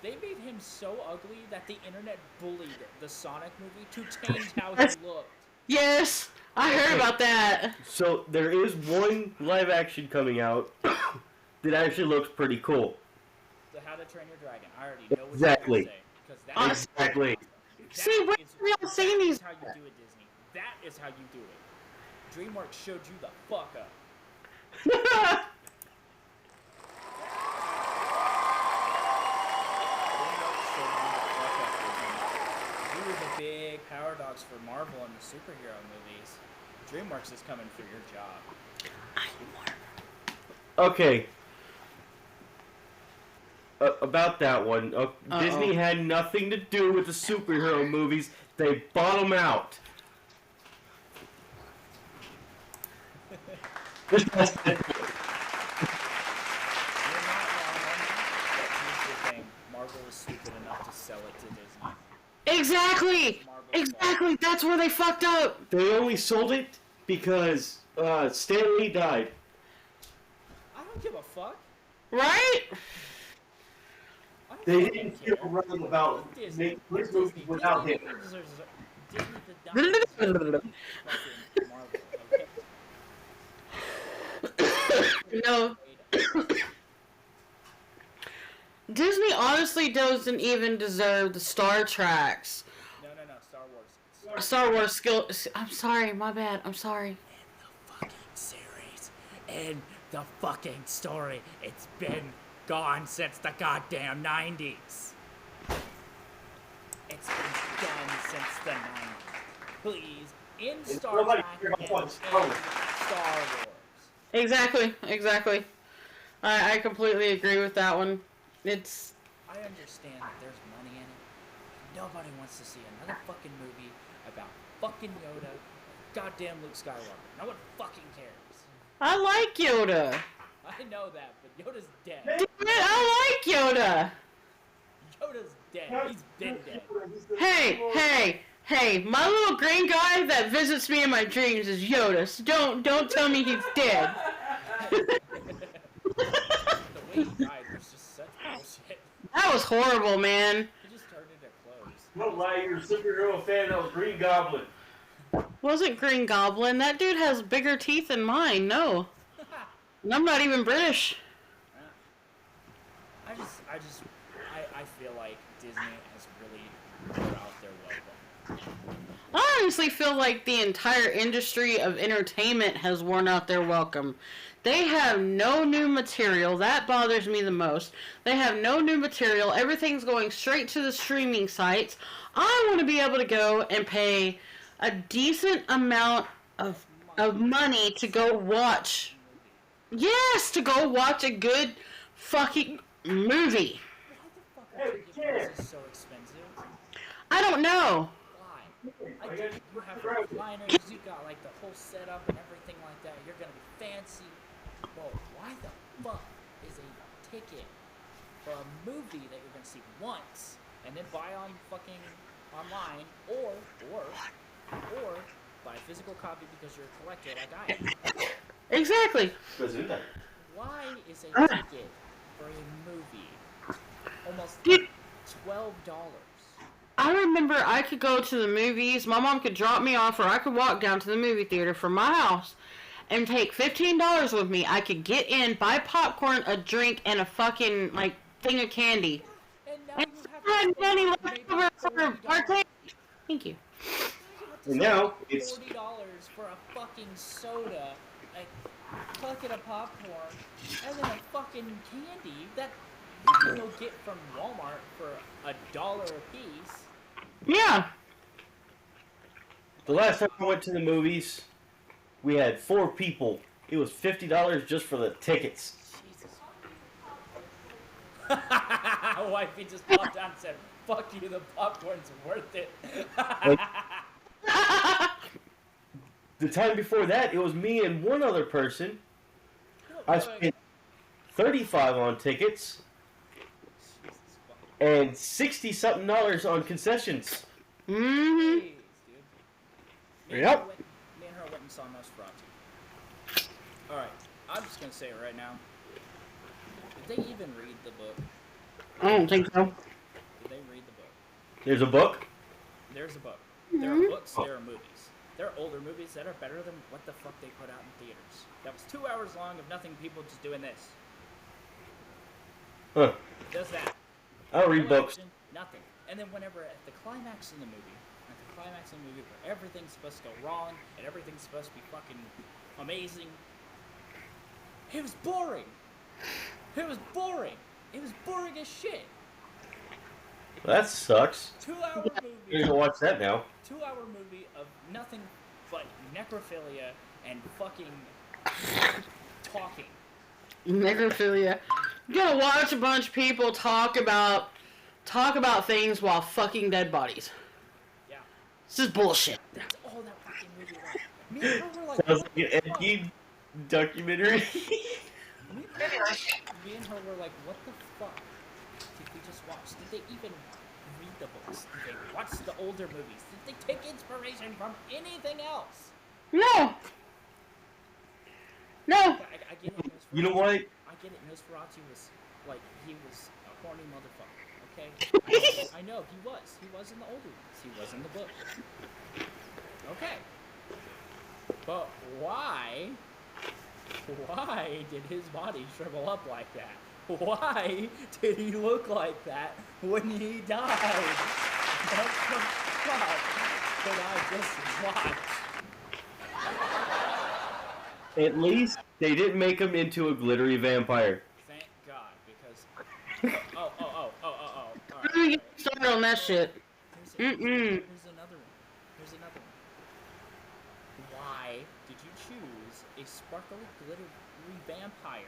They made him so ugly that the internet bullied the Sonic movie to change how he looked. Yes, I heard about that. So there is one live action coming out that actually looks pretty cool. The How to Train Your Dragon. I already know what Exactly. you're gonna say. 'Cause that Exactly. See, where have y'all seen these? That's how you do it, Disney. That is how you do it. DreamWorks showed you the fuck up. You were the big power dogs for Marvel and the superhero movies. DreamWorks is coming for your job. Okay. About that one, Disney had nothing to do with the superhero movies. They bought them out. You're not wrong on that, but here's the thing. Marvel is stupid enough to sell it to Disney. Exactly. Exactly. That's where they fucked up. They only sold it because Stan Lee died. I don't give a fuck. Right? I don't They fucking didn't care. feel right about Disney. making this movie without him. Disney did not deserve fucking Marvel, okay? No. Disney honestly doesn't even deserve the Star Treks. No, Star Wars. Star Wars skill. I'm sorry, my bad. I'm sorry. The fucking series and the fucking story. It's been gone since the goddamn 90s. It's been done since the 90s. Please in Star Trek and in Star Wars. Exactly. I completely agree with that one. It's I understand that there's money in it. Nobody wants to see another fucking movie about fucking Yoda, goddamn Luke Skywalker. No one fucking cares. I like Yoda. I know that, but Yoda's dead. Damn it, I like Yoda. Yoda's dead. He's been dead. Hey, my little green guy that visits me in my dreams is Yoda, so don't tell me he's dead. The way he died was just such bullshit. That was horrible, man. He just turned into clothes. Don't lie, you're a superhero fan. That was Green Goblin. Wasn't Green Goblin. That dude has bigger teeth than mine, no. And I'm not even British. I feel like Disney has really put out their welcome. I honestly feel like the entire industry of entertainment has worn out their welcome. They have no new material. That bothers me the most. They have no new material. Everything's going straight to the streaming sites. I want to be able to go and pay a decent amount of money to go watch. Yes, to go watch a good fucking movie. Why the fuck are ticket prices so expensive? I don't know. Why? I think you have recliners, you got like the whole setup and everything like that. You're gonna be fancy. Well, why the fuck is a ticket for a movie that you're gonna see once and then buy on fucking online or buy a physical copy because you're a collector like I am? Exactly. Why is a ticket for a movie almost $12? I remember I could go to the movies, my mom could drop me off, or I could walk down to the movie theater from my house and take $15 with me. I could get in, buy popcorn, a drink, and a fucking, like, thing of candy. And now And you have I had to money left maybe over for $40. partake. Thank you. And now it's $40 for a fucking soda, a bucket of popcorn, and then a fucking candy that you can go get from Walmart for $1 a piece. Yeah. the last time I went to the movies. We had 4 people. It was $50 just for the tickets. Jesus. Wifey just popped out and said, "Fuck you, the popcorn's worth it." The time before that, it was me and one other person. I spent $35 on tickets and $60-something on concessions. Mm-hmm. Jeez, dude. Yep. Me and her went and saw Nosferatu. Alright, I'm just gonna say it right now. Did they even read the book? I don't think so. Did they read the book? There's a book. There's a book. There are books, there are movies. There are older movies that are better than what the fuck they put out in theaters. That was 2 hours long of nothing, people just doing this. Huh. Does that. I don't read No books. action, nothing. And then whenever at the climax in the movie, where everything's supposed to go wrong and everything's supposed to be fucking amazing, it was boring. It was boring. It was boring as shit. That sucks. 2-hour You're movie. gonna watch that now. 2-hour movie of nothing but necrophilia and fucking talking. Necrophilia. You're gonna watch a bunch of people talk about things while fucking dead bodies. Yeah. This is bullshit. That's all that fucking movie was. Me and her were like, Sounds what like an the fuck? edgy documentary. Me and her were like, what the fuck did we just watch? Did they even read the books? Did they watch the older movies? Did they take inspiration from anything else? No. No. I get it. You know what? I get it. Nosferatu was like, he was a horny motherfucker. Okay. I know he was. He was in the older ones. He was in the book. Okay. But why? Why did his body shrivel up like that? Why did he look like that when he died? What the fuck did I just watch? At least they didn't make him into a glittery vampire. Thank God, because oh. All right, Let me get started on that shit. Here's Mm-mm. another one. Here's another one. a sparkly, glittery vampire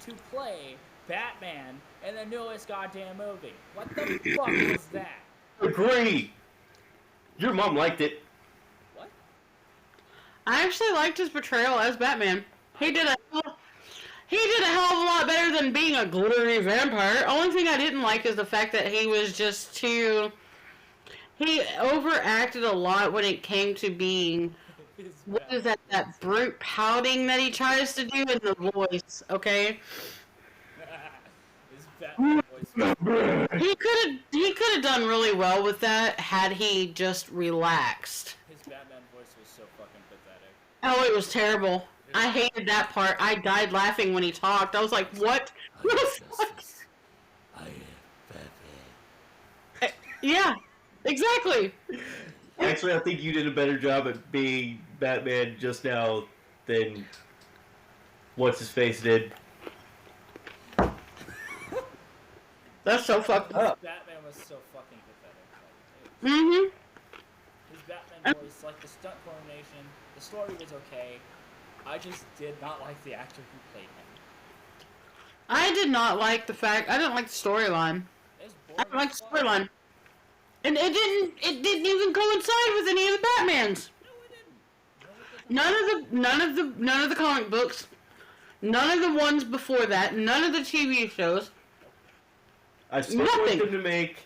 to play Batman in the newest goddamn movie. What the fuck was that? Agree. Your mom liked it. What? I actually liked his portrayal as Batman. He did a hell of a lot better than being a glittery vampire. Only thing I didn't like is the fact that he was just too. He overacted a lot when it came to being. What is that? That brute pouting that he tries to do in the voice. Okay. His Batman voice. He could have done really well with that had he just relaxed. His Batman voice was so fucking pathetic. Oh, it was terrible. I hated that part. I died laughing when he talked. I was like, what? I am Batman. Yeah, exactly. Actually, I think you did a better job at being Batman just now than what's his face did. That's so fucked up. Batman was so fucking pathetic. Mm-hmm. His Batman voice, like the stunt coordination, the story was okay. I just did not like the actor who played him. I did not like the fact. I didn't like the storyline. I didn't like the storyline, and it didn't even coincide with any of the Batmans. No, it didn't. None of the comic books, none of the ones before that, none of the TV shows. I still want them to make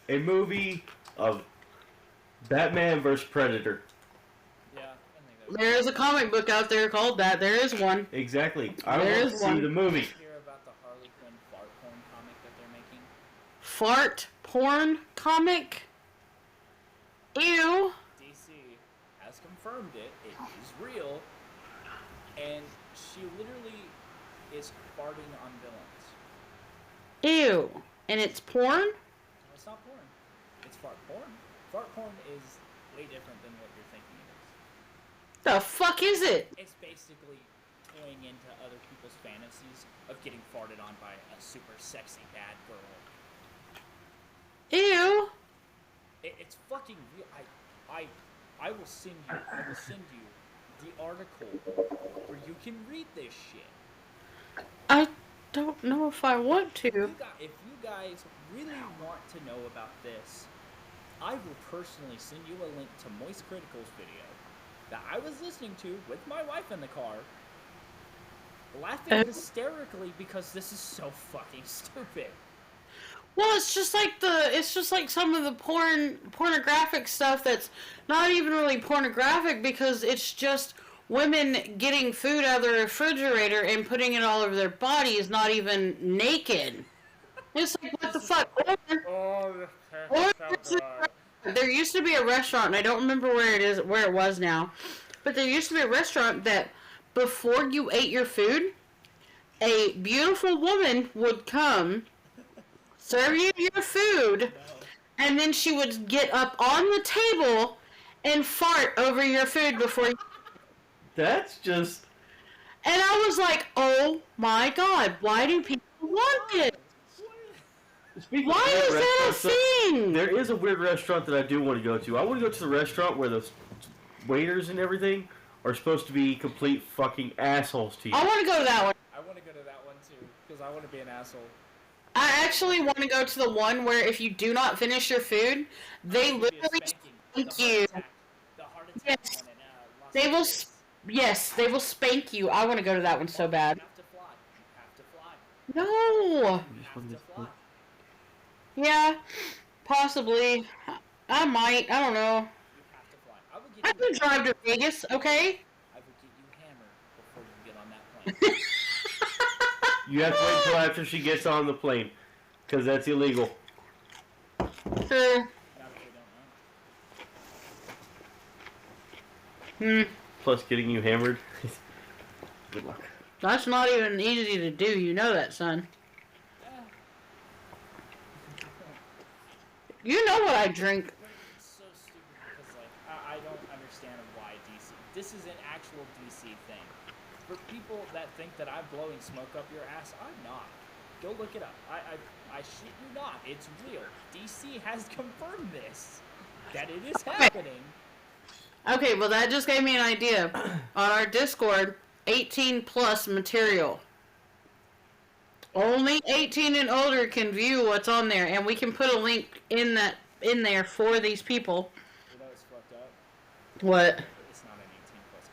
a movie of Batman vs. Predator. Yeah, I think There is a comic book out there called that. There is one. Exactly. I There want to is see one. the movie. Did you hear about the Harley Quinn fart porn comic that they're making? Fart porn comic? Ew. DC has confirmed it. It is real. And she literally is farting on villains. Ew. And it's porn? No, it's not porn. It's fart porn. Fart porn is way different than what you're thinking it is. The fuck is it? It's basically toying into other people's fantasies of getting farted on by a super sexy bad girl. Ew. It's fucking real. I will send you the article where you can read this shit. I don't know if I want to. If you guys really want to know about this, I will personally send you a link to Moist Critical's video that I was listening to with my wife in the car, laughing hysterically because this is so fucking stupid. Well, it's just like some of the pornographic stuff that's not even really pornographic because it's just women getting food out of the refrigerator and putting it all over their bodies, not even naked. It's like, what the fuck? There used to be a restaurant, and I don't remember where it was now, but there used to be a restaurant that before you ate your food, a beautiful woman would come, serve you your food, and then she would get up on the table and fart over your food before you... That's just... And I was like, oh my god, why do people want it? Why is that a thing? There is a weird restaurant that I do want to go to. I want to go to the restaurant where the waiters and everything are supposed to be complete fucking assholes to you. I want to go to that one. I want to go to that one too, because I want to be an asshole. I actually want to go to the one where if you do not finish your food, they literally spank you. The heart attack Yes. one in Los They will, Angeles. yes, they will spank you. I want to go to that one so bad. You have to fly. You have to fly. No. You have to fly. Yeah, possibly. I might. I don't know. You have to fly. I will get I you. can drive to Vegas, okay? I will get you hammered before you get on that plane. You have to wait until after she gets on the plane, because that's illegal. Uh, Now that they don't know. Plus getting you hammered. Good luck. that's not even easy to do. You know that, son. You know what I drink. But it's so stupid because, like, I don't understand why DC. This is an actual DC thing. For people that think that I'm blowing smoke up your ass, I'm not. Go look it up. I shit you not. It's real. DC has confirmed this. That it is happening. Okay, well that just gave me an idea. On our Discord, 18 plus material. Only 18 and older can view what's on there, and we can put a link in there for these people. You know what's fucked up? What? It's not an 18 plus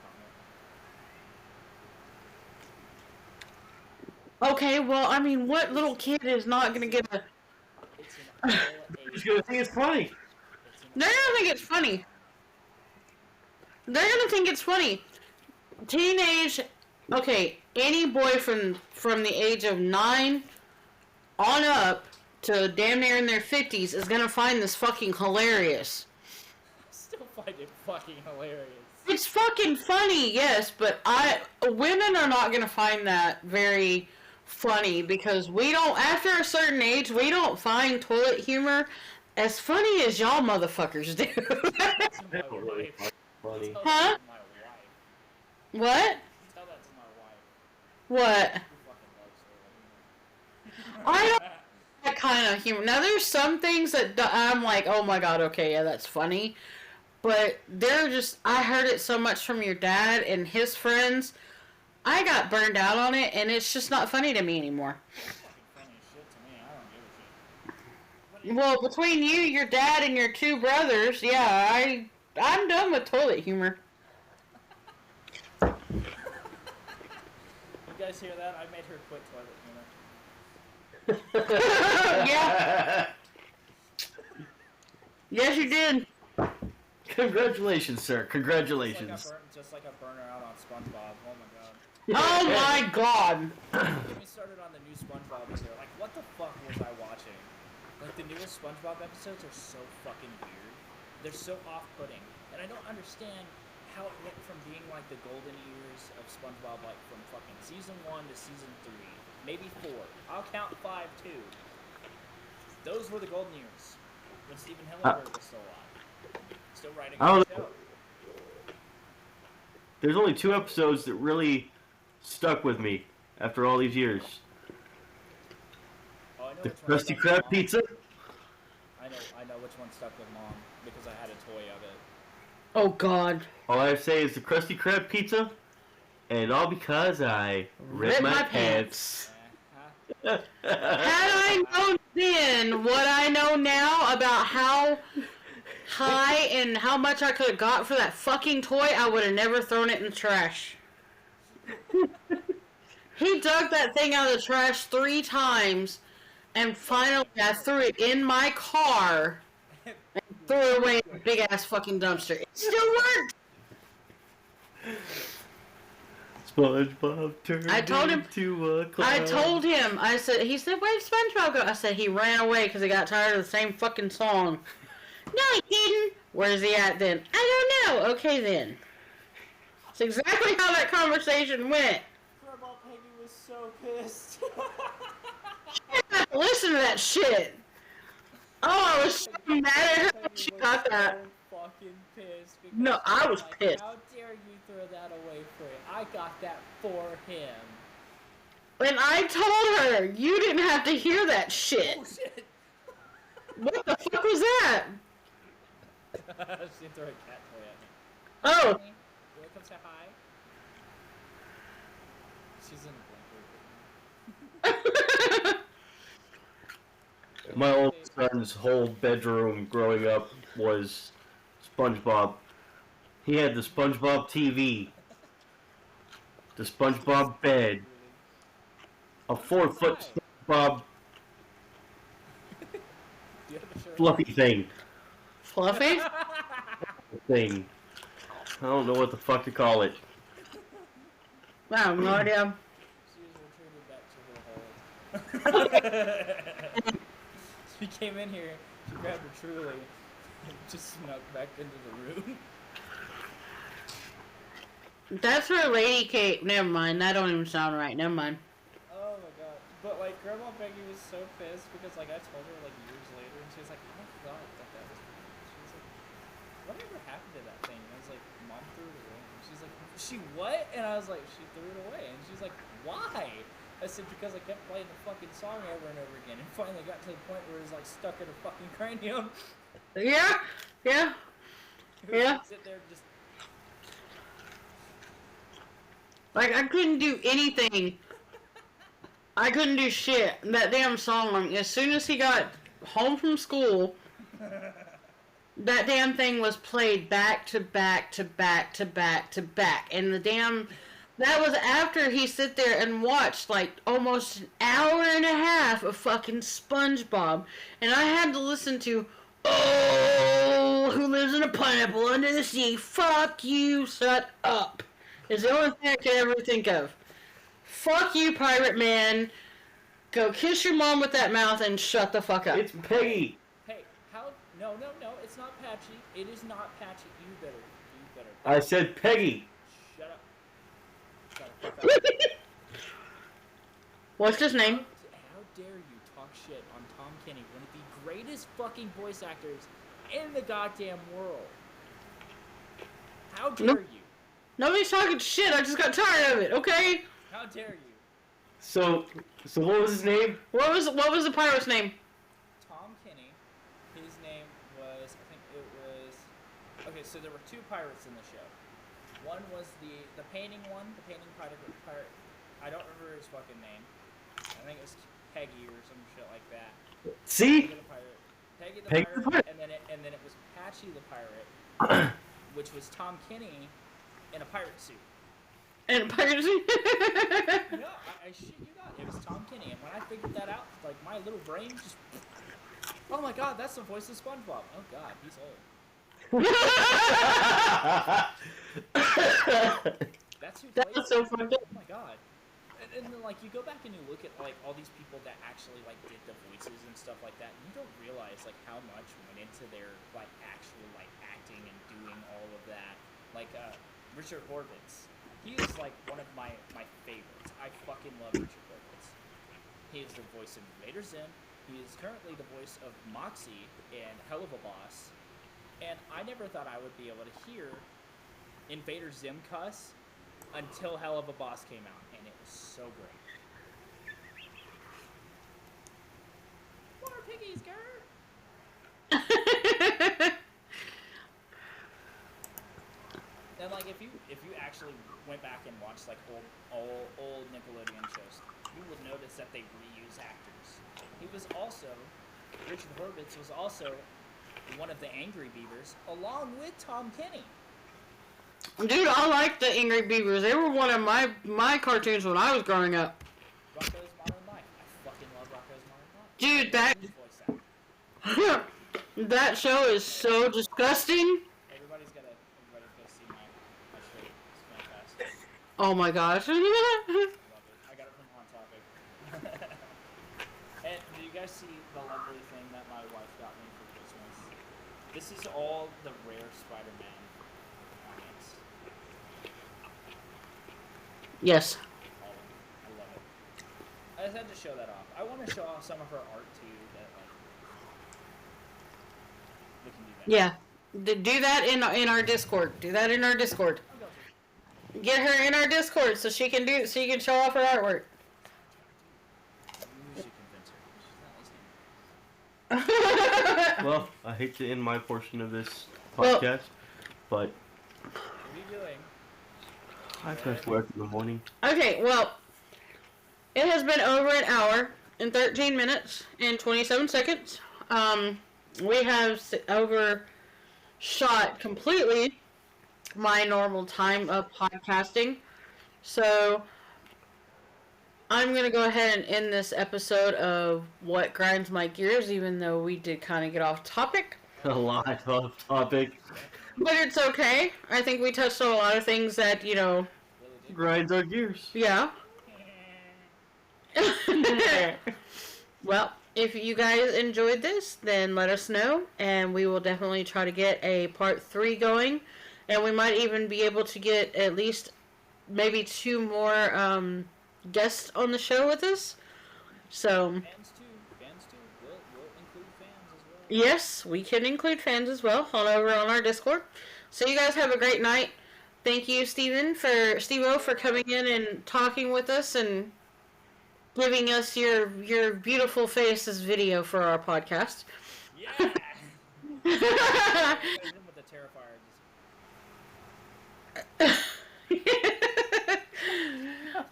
comment. Okay, well, I mean, what little kid is not gonna get a... It's an all He's age. gonna think it's funny. It's an They're gonna think it's funny. They're gonna think it's funny. Teenage... Okay, any boy from the age of 9 on up to damn near in their 50s is gonna find this fucking hilarious. I still find it fucking hilarious. It's fucking funny, yes, but women are not gonna find that very funny because we don't, after a certain age, we don't find toilet humor as funny as y'all motherfuckers do. That's to my That's really wife. funny. Tell Huh? that to my wife. What? Tell that to my wife. What? Who fucking loves her. I don't that kind of humor. Now, there's some things that I'm like, oh my god, okay, yeah, that's funny. But they're just, I heard it so much from your dad and his friends. I got burned out on it, and it's just not funny to me anymore. Fucking funny as shit to me. I don't give a shit. Well, between you, your dad, and your two brothers, yeah, I'm done with toilet humor. You guys hear that? I made her quit toilet humor. Yeah. Yes, you did. Congratulations, sir. Congratulations. Just like I burn her out on SpongeBob. Oh my god. Oh my god. Get me started on the new SpongeBob video. Like, what the fuck was I watching? Like, the newest SpongeBob episodes are so fucking weird. They're so off-putting. And I don't understand how it went from being like the golden years of SpongeBob, like from fucking season 1 to season 3. Maybe 4. I'll count 5 too. Those were the golden years. When Steven Hillenburg was still alive. Still writing I don't the show. There's only 2 episodes that really stuck with me after all these years. Oh, I know The which one Krusty stuck with Krab Mom. pizza. I know which one stuck with Mom because I had a toy of it. Oh god. All I say is the Krusty Krab pizza, and all because I ripped my pants. Uh-huh. Had I known then what I know now about how high and how much I could have got for that fucking toy, I would have never thrown it in the trash. He dug that thing out of the trash 3 times, and finally I threw it in my car and threw it away in a big ass fucking dumpster. It still worked! SpongeBob turned I told him- into a clown. I told him, he said, where'd SpongeBob go? I said, he ran away because he got tired of the same fucking song. No, he didn't. Where's he at then? I don't know. Okay then. That's exactly how that conversation went. Grandma Peggy was so pissed. Listen to that shit. Oh, I was so mad at her when she got that. So fucking pissed. Because No, I she was like, pissed. How dare you throw that away for it? I got that for him. And I told her, you didn't have to hear that shit. Oh shit. What the fuck was that? She threw a cat toy at me. Oh. Honey, you wanna come say hi? She's in the blanket. My old son's whole bedroom growing up was SpongeBob. He had the SpongeBob TV, the SpongeBob bed, a 4-foot SpongeBob Do you have a shirt? fluffy thing. Fluffy? Thing. I don't know what the fuck to call it. I have no idea. She was retreated back to her hole. She came in here, she grabbed her truly, and just snuck back into the room. That's where Lady Kate. Never mind. That don't even sound right. Never mind. Oh my god. But like, Grandma Peggy was so pissed because like I told her like years later, and she was like, I thought that was pretty good. She was like, whatever happened to that thing? And I was like, Mom threw it away. And she's like, she what? And I was like, she threw it away. And she's like, why? I said, because I kept playing the fucking song over and over again, and finally got to the point where it was like stuck in her fucking cranium. Yeah. Yeah. It was Yeah. like, sit there just Like, I couldn't do anything. I couldn't do shit. That damn song, as soon as he got home from school, that damn thing was played back to back to back to back to back. And the damn... That was after he sit there and watched, like, almost an hour and a half of fucking SpongeBob. And I had to listen to, "Oh, who lives in a pineapple under the sea? Fuck you, shut up." Is the only thing I could ever think of. Fuck you, Pirate Man. Go kiss your mom with that mouth and shut the fuck up. It's Peggy. Hey, how? No, it's not Patchy. It is not Patchy. You better. I said Peggy. Shut up. Shut the fuck up. What's his name? How dare you talk shit on Tom Kenny, one of the greatest fucking voice actors in the goddamn world? How dare you? Nobody's talking shit. I just got tired of it. Okay. How dare you? So what was his name? What was the pirate's name? Tom Kenny. His name was, I think it was. Okay, so there were two pirates in the show. One was the painting one, the painting pirate. I don't remember his fucking name. I think it was Peggy or some shit like that. See? Peggy the pirate, and then it was Patchy the pirate, which was Tom Kenny in a pirate suit. And pirate suit? No, I shit you not. It was Tom Kenny, and when I figured that out, like my little brain just. Oh my god, that's the voice of SpongeBob. Oh god, he's old. That's who plays. That's so fucked up. Oh my god. And then like you go back and you look at like all these people that actually like did the voices and stuff like that, and you don't realize like how much went into their like actual like acting and doing all of that. Like Richard Horvitz. He is like one of my favorites. I fucking love Richard Horvitz. He is the voice of Vader Zim. He is currently the voice of Moxie in Hell of a Boss. And I never thought I would be able to hear Invader Zim cuss until Hell of a Boss came out, and it was so great. What are piggies, girl? And like if you actually went back and watched like old Nickelodeon shows, you would notice that they reuse actors. He was also Richard Horvitz was also one of the Angry Beavers, along with Tom Kenny. Dude, I like the Angry Beavers. They were one of my cartoons when I was growing up. Rocko's Modern Life. I fucking love Rocko's Modern Life. Dude, that show is so disgusting. Everybody's gotta go see my shirt. It's fantastic. Oh my gosh. I love it. I got it from Hot Topic. And do you guys see the lovely thing that my wife got me for Christmas? This is all the rare Spider-Man comics. Yes. All of them. I love it. I just had to show that off. I want to show off some of her art too. That like we can do that. Yeah. Do that in our Discord. Do that in our Discord. I'll go for it. Get her in our Discord so she can show off her artwork. You should convince her. She's not listening. Well, I hate to end my portion of this podcast, but What are you doing? I have to work in the morning. Okay, well, it has been over an hour and 13 minutes and 27 seconds. We have overshot completely my normal time of podcasting. So I'm going to go ahead and end this episode of What Grinds My Gears, even though we did kind of get off topic. A lot of topic. But it's okay. I think we touched on a lot of things that, Grinds our gears. yeah. Well, if you guys enjoyed this, then let us know, and we will definitely try to get a part 3 going, and we might even be able to get at least maybe 2 more guests on the show with us. So Fans too. We'll include fans as well. yes, we can include fans as well over on our Discord. So you guys have a great night. Thank you, Steve-O, for coming in and talking with us and giving us your beautiful faces video for our podcast. Yeah. With the Terrifier.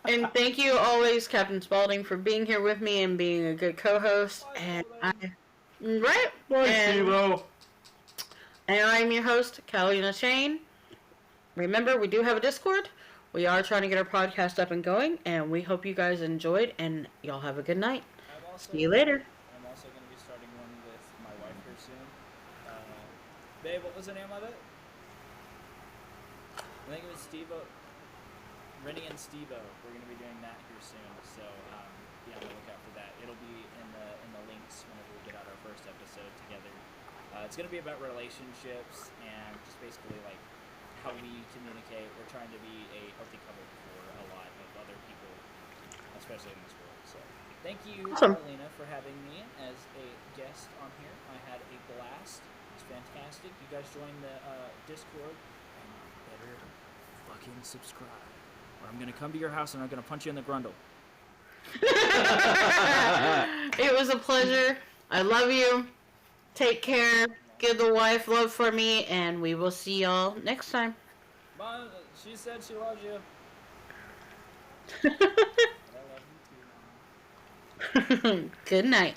And thank you always, Captain Spaulding, for being here with me and being a good co-host. Bye, Right. Bye, And, Steve-O. and I'm your host, Catalina Shane. Remember, we do have a Discord. We are trying to get our podcast up and going, and we hope you guys enjoyed, and y'all have a good night. See you later. I'm also going to be starting one with my wife here soon. Babe, what was the name of it? I think it was Steve-O. Rennie and Steve-O. We're going to be doing that here soon. So, be on the lookout for that. It'll be in the links whenever we get out our first episode together. It's going to be about relationships and just basically like how we communicate. We're trying to be a healthy couple for a lot of other people, especially in this world. So, thank you, Awesome. Alina, for having me as a guest on here. I had a blast. It's fantastic. You guys join the Discord, and you better fucking subscribe, or I'm gonna come to your house and I'm gonna punch you in the grundle. It was a pleasure. I love you. Take care. Give the wife love for me, and we will see y'all next time. Mom, she said she loves you. But I love you too, Mom. Good night.